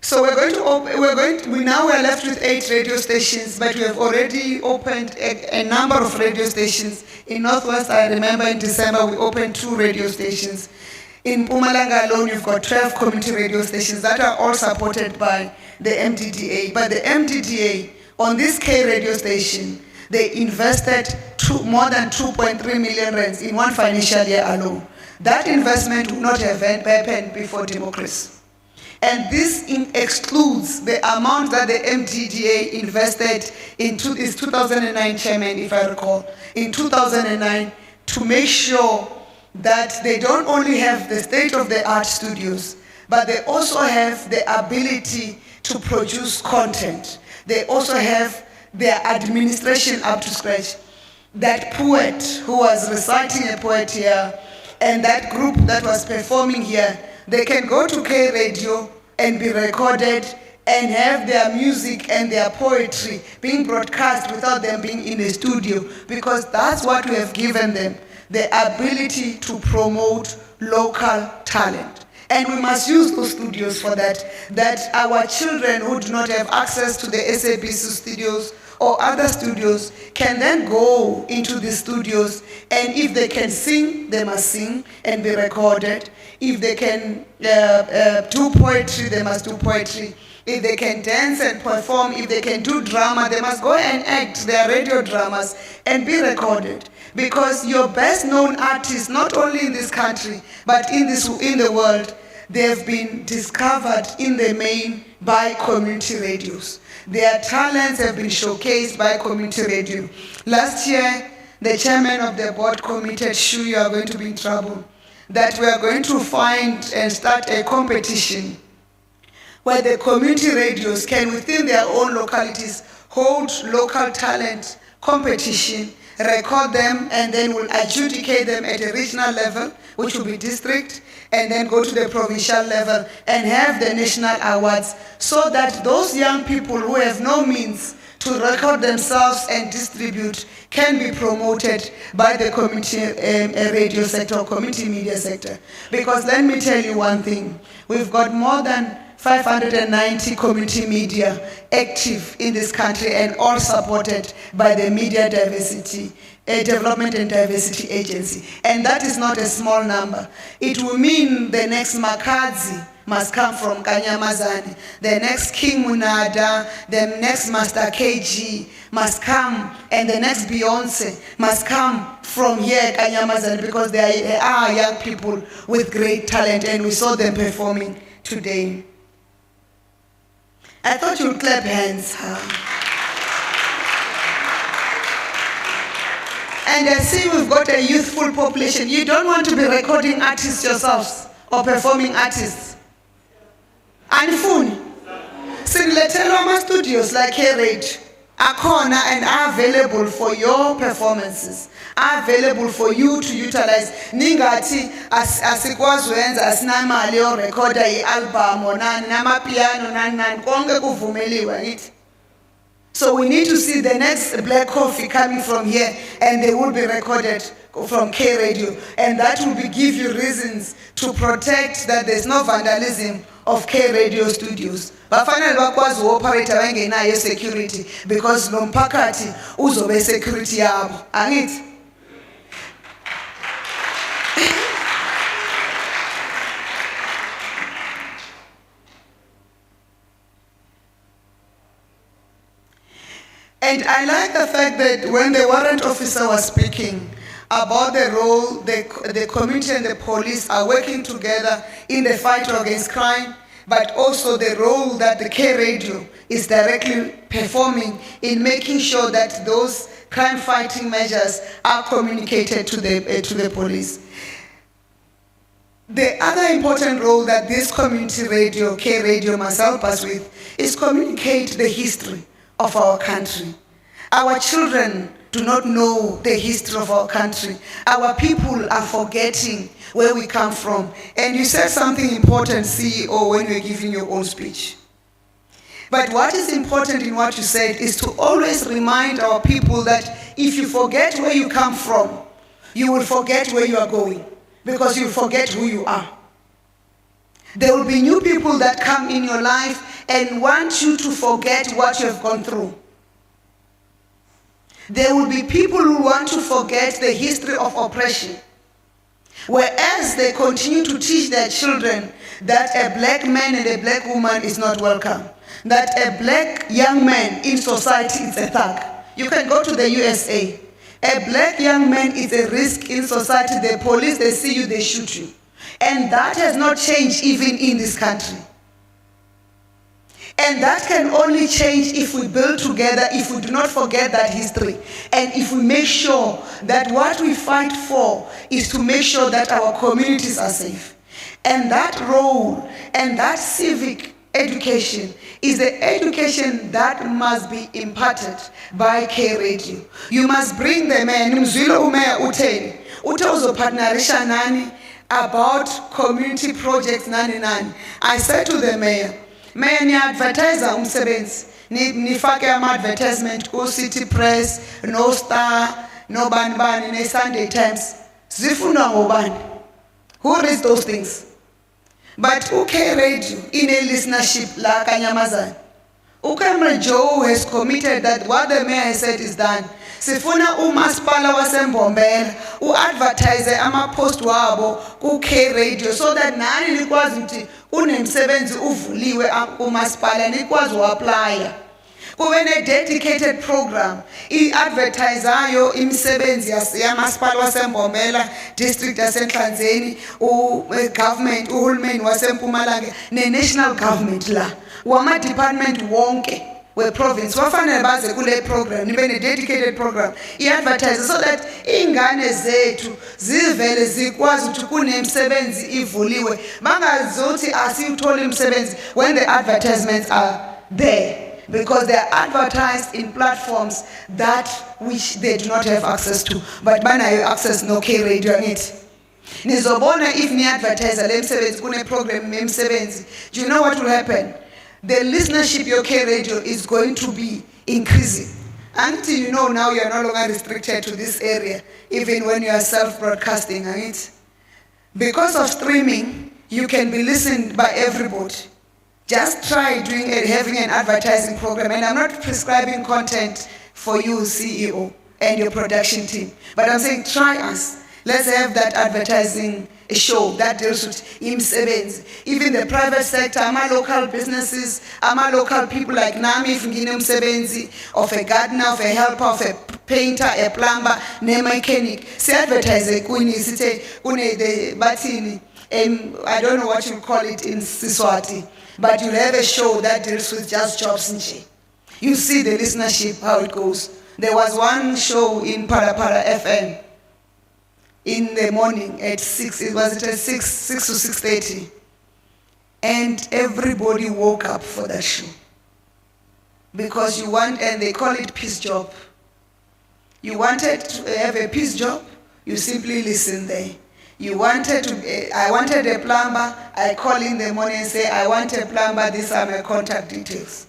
So we're left with 8 radio stations, but we have already opened a number of radio stations. In Northwest, I remember in December, we opened 2 radio stations. In Mpumalanga alone, you've got 12 community radio stations that are all supported by the MDDA. But the MDDA, on this K radio station, they invested more than 2.3 million rands in one financial year alone. That investment would not have happened before democracy. And this excludes the amount that the MDDA invested in 2009, Chairman, if I recall, in 2009, to make sure that they don't only have the state-of-the-art studios, but they also have the ability to produce content. They also have their administration up to scratch. That poet who was reciting a poet here, and that group that was performing here, they can go to K Radio and be recorded and have their music and their poetry being broadcast without them being in a studio, because that's what we have given them, the ability to promote local talent. And we must use those studios for that, that our children who do not have access to the SABC studios or other studios can then go into the studios, and if they can sing, they must sing and be recorded. If they can do poetry, they must do poetry. If they can dance and perform, if they can do drama, they must go and act their radio dramas and be recorded. Because your best known artists, not only in this country, but in the world, they have been discovered in the main by community radios. Their talents have been showcased by community radio. Last year, the chairman of the board committed, Shu, you are going to be in trouble, that we are going to find and start a competition where the community radios can, within their own localities, hold local talent competition, record them, and then we'll adjudicate them at a regional level, which will be district, and then go to the provincial level and have the national awards, so that those young people who have no means to record themselves and distribute can be promoted by the community radio sector, community media sector. Because let me tell you one thing, we've got more than 590 community media active in this country, and all supported by the Media Diversity, Development and Diversity Agency. And that is not a small number. It will mean the next Makadzi must come from Kanyamazane, the next King Munada, the next Master KG must come, and the next Beyonce must come from here, Kanyamazane, because they are young people with great talent, and we saw them performing today. I thought you'd clap hands. And I see we've got a youthful population. You don't want to be recording artists yourselves or performing artists. Anifuni. Sinilethela ama studios like K Radio. akhona and are available for your performances, are available for you to utilize. Ningathi asikwazi wenza asinamali yo recorder i-album onani namapiano nani konke kuvumeliwe ngithi. So we need to see the next Black Coffee coming from here, and they will be recorded from K Radio, and that will give you reasons to protect that there's no vandalism of K Radio studios. Bafanele bakwazi uoperate bengenayo security, because lo mphakathi uzobe security yabo. Angithi? And I like the fact that when the warrant officer was speaking about the role the community and the police are working together in the fight against crime, but also the role that the K Radio is directly performing in making sure that those crime fighting measures are communicated to the police. The other important role that this community radio, K Radio, must help us with is communicate the history of our country. Our children do not know the history of our country. Our people are forgetting where we come from. And you said something important, CEO, when you were giving your own speech. But what is important in what you said is to always remind our people that if you forget where you come from, you will forget where you are going, because you forget who you are. There will be new people that come in your life and want you to forget what you have gone through. There will be people who want to forget the history of oppression, whereas they continue to teach their children that a black man and a black woman is not welcome, that a black young man in society is a thug. You can go to the USA. A black young man is a risk in society. The police, they see you, they shoot you. And that has not changed even in this country. And that can only change if we build together, if we do not forget that history, and if we make sure that what we fight for is to make sure that our communities are safe. And that role and that civic education is the education that must be imparted by K Radio. You must bring the man, Mzwilo Umeya Uteni, Uta partnerisha nani about community projects nani nani. I said to the mayor, Mayor, ni advertiser umsebenzi, nifake ama-advertisement ku-City Press, no Star, no Bani, ne Sunday Times. Zifuna ngobani? Who reads those things? But UK Radio, in a listenership la Kanyamazane, Ukamre Joe has committed that what the mayor has said is done. Sifuna umasipala wasembombela uadvertise ama-post wabo ku-K Radio so that nani nikwazi ukuthi unemsebenzi uvuliwe umasipala nikwazi uapply. Kube ne-dedicated program i-advertisayo imisebenzi yamasipala wasembombela, district yaseNtshavheni, government, uhulumeni waseMpumalanga, ne-national government la wama-department wonke we-province wafanele baze kule program, nibe ne-dedicated program i-advertise so that ingane zethu zivele zikwazi ukuthi kunemsebenzi ivuliwe, bangazothi asiyutholi imisebenzi when the advertisements are there, because they are advertised in platforms that which they do not have access to, but banayo access no K Radio ngithi. Nizobona if ni-advertise le msebenzi kune program yemsebenzi, do you know what will happen? The listenership your K Radio is going to be increasing. Until you know now you are no longer restricted to this area, even when you are self-broadcasting. Right? Because of streaming, you can be listened by everybody. Just try having an advertising program. And I'm not prescribing content for you, CEO, and your production team. But I'm saying try us. Let's have that advertising show that deals with imsebenzi. Even the private sector, our local businesses, our local people like Nami, imsebenzi of a gardener, of a helper, of a painter, a plumber, a mechanic. Say advertise the batini. I don't know what you call it in Siswati, but you'll have a show that deals with just jobs and shit. You see the listenership, how it goes. There was one show in Parapara FM. In the morning at 6, it was at 6 to 6:30. And everybody woke up for that show. because you want, and they call it peace job. You wanted to have a peace job, you simply listen there. You wanted to, I wanted a plumber, I call in the morning and say, I want a plumber, these are my contact details.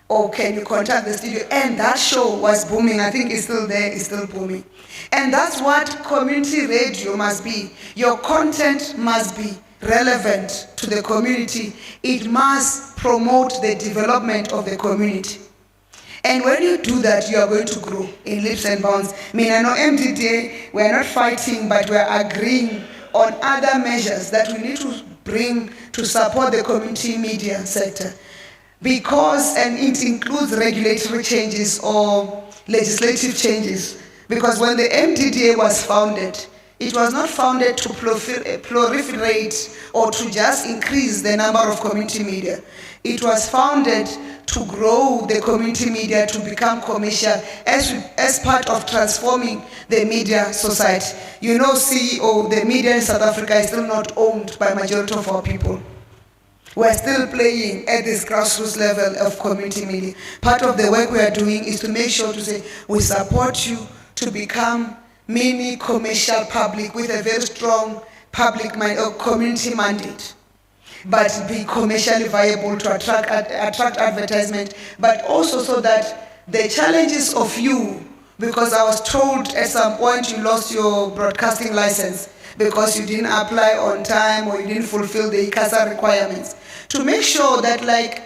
Or can you contact the studio? And that show was booming. I think it's still there, it's still booming. And that's what community radio must be. Your content must be relevant to the community. It must promote the development of the community. And when you do that, you are going to grow in leaps and bounds. I mean, I know MDDA, we're not fighting, but we're agreeing on other measures that we need to bring to support the community media sector. Because, and it includes regulatory changes or legislative changes. Because when the MDDA was founded, it was not founded to proliferate or to just increase the number of community media. It was founded to grow the community media to become commercial as part of transforming the media society. You know, CEO, the media in South Africa is still not owned by majority of our people. We're still playing at this grassroots level of community media. Part of the work we are doing is to make sure to say, we support you to become mini commercial public with a very strong public community mandate, but be commercially viable to attract advertisement, but also so that the challenges of you, because I was told at some point you lost your broadcasting license because you didn't apply on time or you didn't fulfill the ICASA requirements, to make sure that like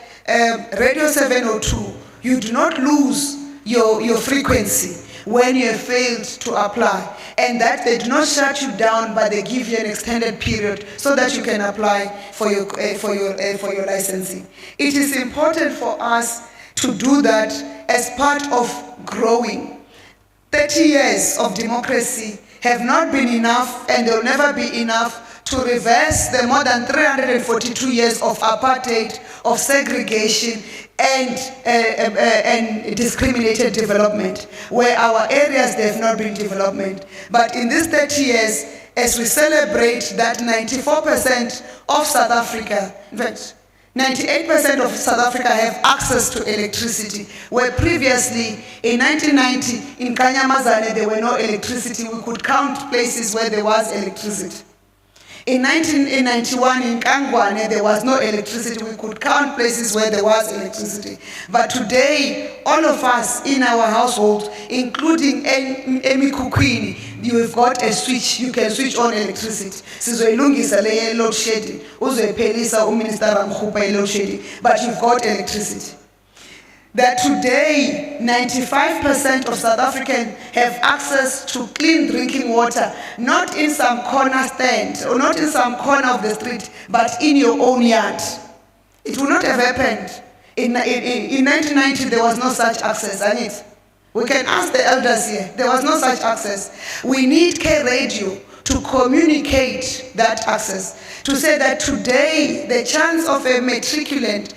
Radio 702, you do not lose your frequency when you have failed to apply, and that they do not shut you down, but they give you an extended period so that you can apply for your licensing. It is important for us to do that as part of growing. 30 years of democracy have not been enough, and they'll never be enough to reverse the more than 342 years of apartheid, of segregation, and discriminated development, where our areas they have not been development. But in these 30 years, as we celebrate that 94% of South Africa, in fact, 98% of South Africa have access to electricity, where previously in 1990 in Kanyamazane there were no electricity. We could count places where there was electricity. In 1991 in Kangwane there was no electricity. We could count places where there was electricity. But today, all of us in our household, including Emikukwini, you have got a switch. You can switch on electricity. Sizoyilungisa le load shedding. Uzoyiphelisa uMinister Ramkhupa load shedding. But you've got electricity. That today, 95% of South Africans have access to clean drinking water, not in some corner stand, or not in some corner of the street, but in your own yard. It would not have happened. In 1990, there was no such access, and we can ask the elders here, there was no such access. We need K Radio to communicate that access, to say that today the chance of a matriculant,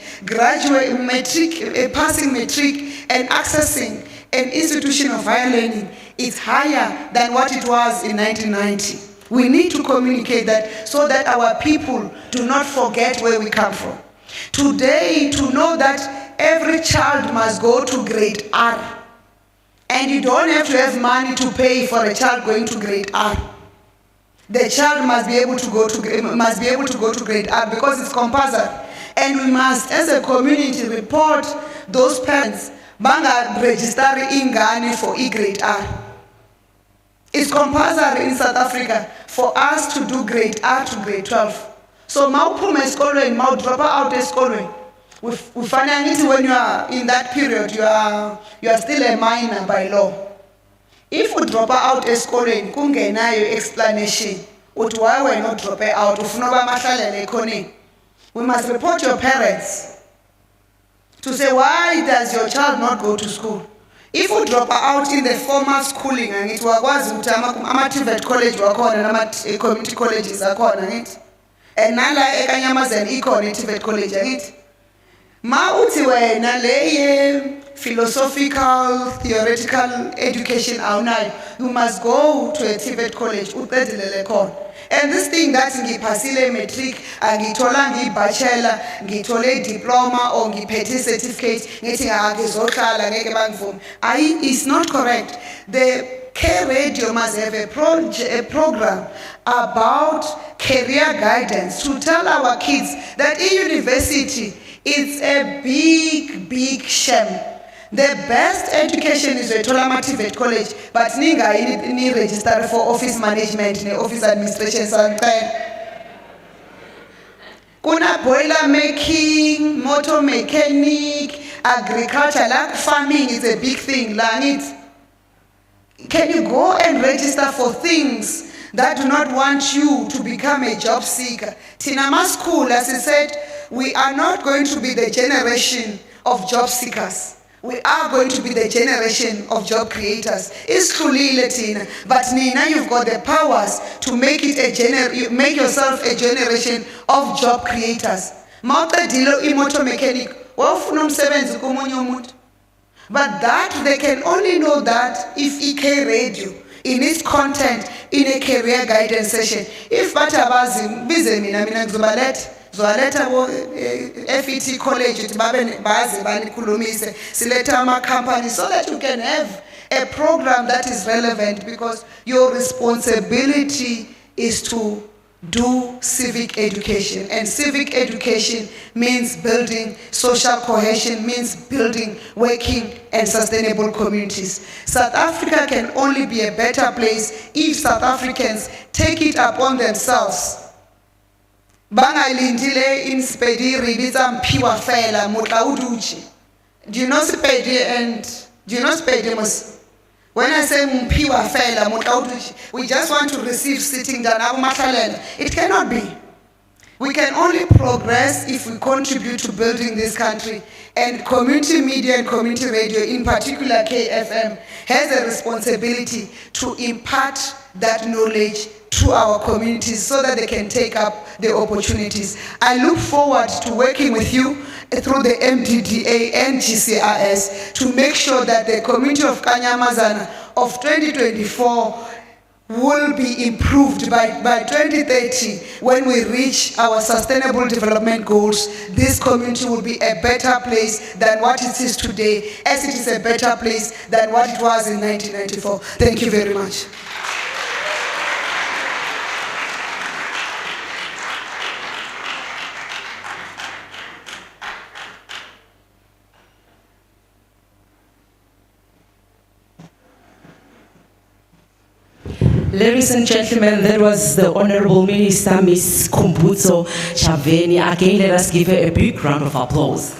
passing matric and accessing an institution of higher learning is higher than what it was in 1990. We need to communicate that so that our people do not forget where we come from. Today, to know that every child must go to grade R, and you don't have to have money to pay for a child going to grade R. The child must be able to go to grade R because it's compulsory. And we must, as a community, report those parents banga register ingane for grade R. It's compulsory in South Africa for us to do grade R to grade 12. So mawuphuma esikolweni, mawudropa out esikolweni, we find out when you are in that period, you are still a minor by law. If we drop out esikolweni kungenayo explanation uthi why we're not dropping out, ufuna bamahlalele ekhoneni, we must report your parents to say why does your child not go to school. If we drop out in the formal schooling, angithi wakwazi ukuthi ama-TVET college wakhona nama-community colleges akhona angithi, and nala eKanyamazane ikhona i-TVET college angithi. Ma uthi wena le philosophical, theoretical education awunayo, you must go to a TVET college uqedelele khona. And this thing that ngipasile matric, ngithola ngibachelor, ngithole diploma or ngiphethe certificate, ngithi ngizohlala ngeke bangivume. It's not correct. The K Radio must have a program about career guidance to tell our kids that university is a big shame. The best education is at Tolamative College, but ninga ni register for office management and office administration. Kuna boiler making, motor mechanic, agriculture, like farming is a big thing. Can you go and register for things that do not want you to become a job seeker? Tinama School, as I said, we are not going to be the generation of job seekers. We are going to be the generation of job creators. It's truly Latina, but Nina, you've got the powers to make it make yourself a generation of job creators. Mauta dilo imoto mechanic, wafuna msebenzi kumunye umuntu. But that they can only know that if EK Radio in its content in a career guidance session. If batabazi bize mina ngizobaleta FET college baze banikhulumise sileta ama company so that you can have a program that is relevant, because your responsibility is to do civic education, and civic education means building social cohesion, means building working and sustainable communities. South Africa can only be a better place if South Africans take it upon themselves. Bangalindile in Spedi ribita mpiwa fela mutauduchi. Do you know Spedi and do you know Spedi? When I say mpiwa fela mutauduchi, we just want to receive sitting down. It cannot be. We can only progress if we contribute to building this country. And community media and community radio, in particular KFM, has a responsibility to impart that knowledge to our communities so that they can take up the opportunities. I look forward to working with you through the MDDA and GCRS to make sure that the community of Kanyamazane of 2024 will be improved by 2030. When we reach our sustainable development goals, this community will be a better place than what it is today, as it is a better place than what it was in 1994. Thank you very much.
Ladies and gentlemen, that was the Honorable Minister, Ms. Ntshavheni. Again, let us give her a big round of applause.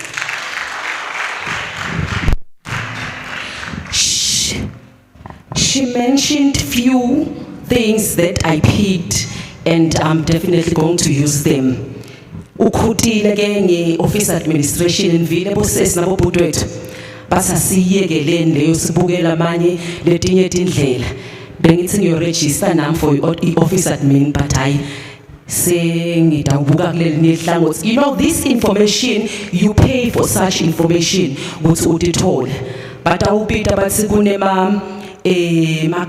She mentioned few things that I picked, and I'm definitely going to use them. Ukhutile ke office administration in vile bosesi nabo butwethu basasiyekeleni leyo sibukela amanye letinye tindlela. Bengithi ngiyoregister nami for office admin, but hayi sengidawubuka kulelinye ihlangothi. You know, this information, you pay for such information ukuthi utithole, but awupita bathi kunema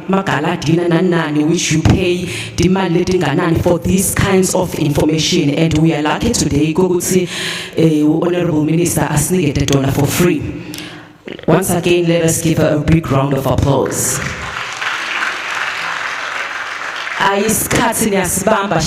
magaladina nani which you pay dimali letinganani for these kinds of information, and we are lucky today ukuthi Honorable Minister asinike dona for free. Once again, let us give her a big round of applause. Isikhathi niyasibamba.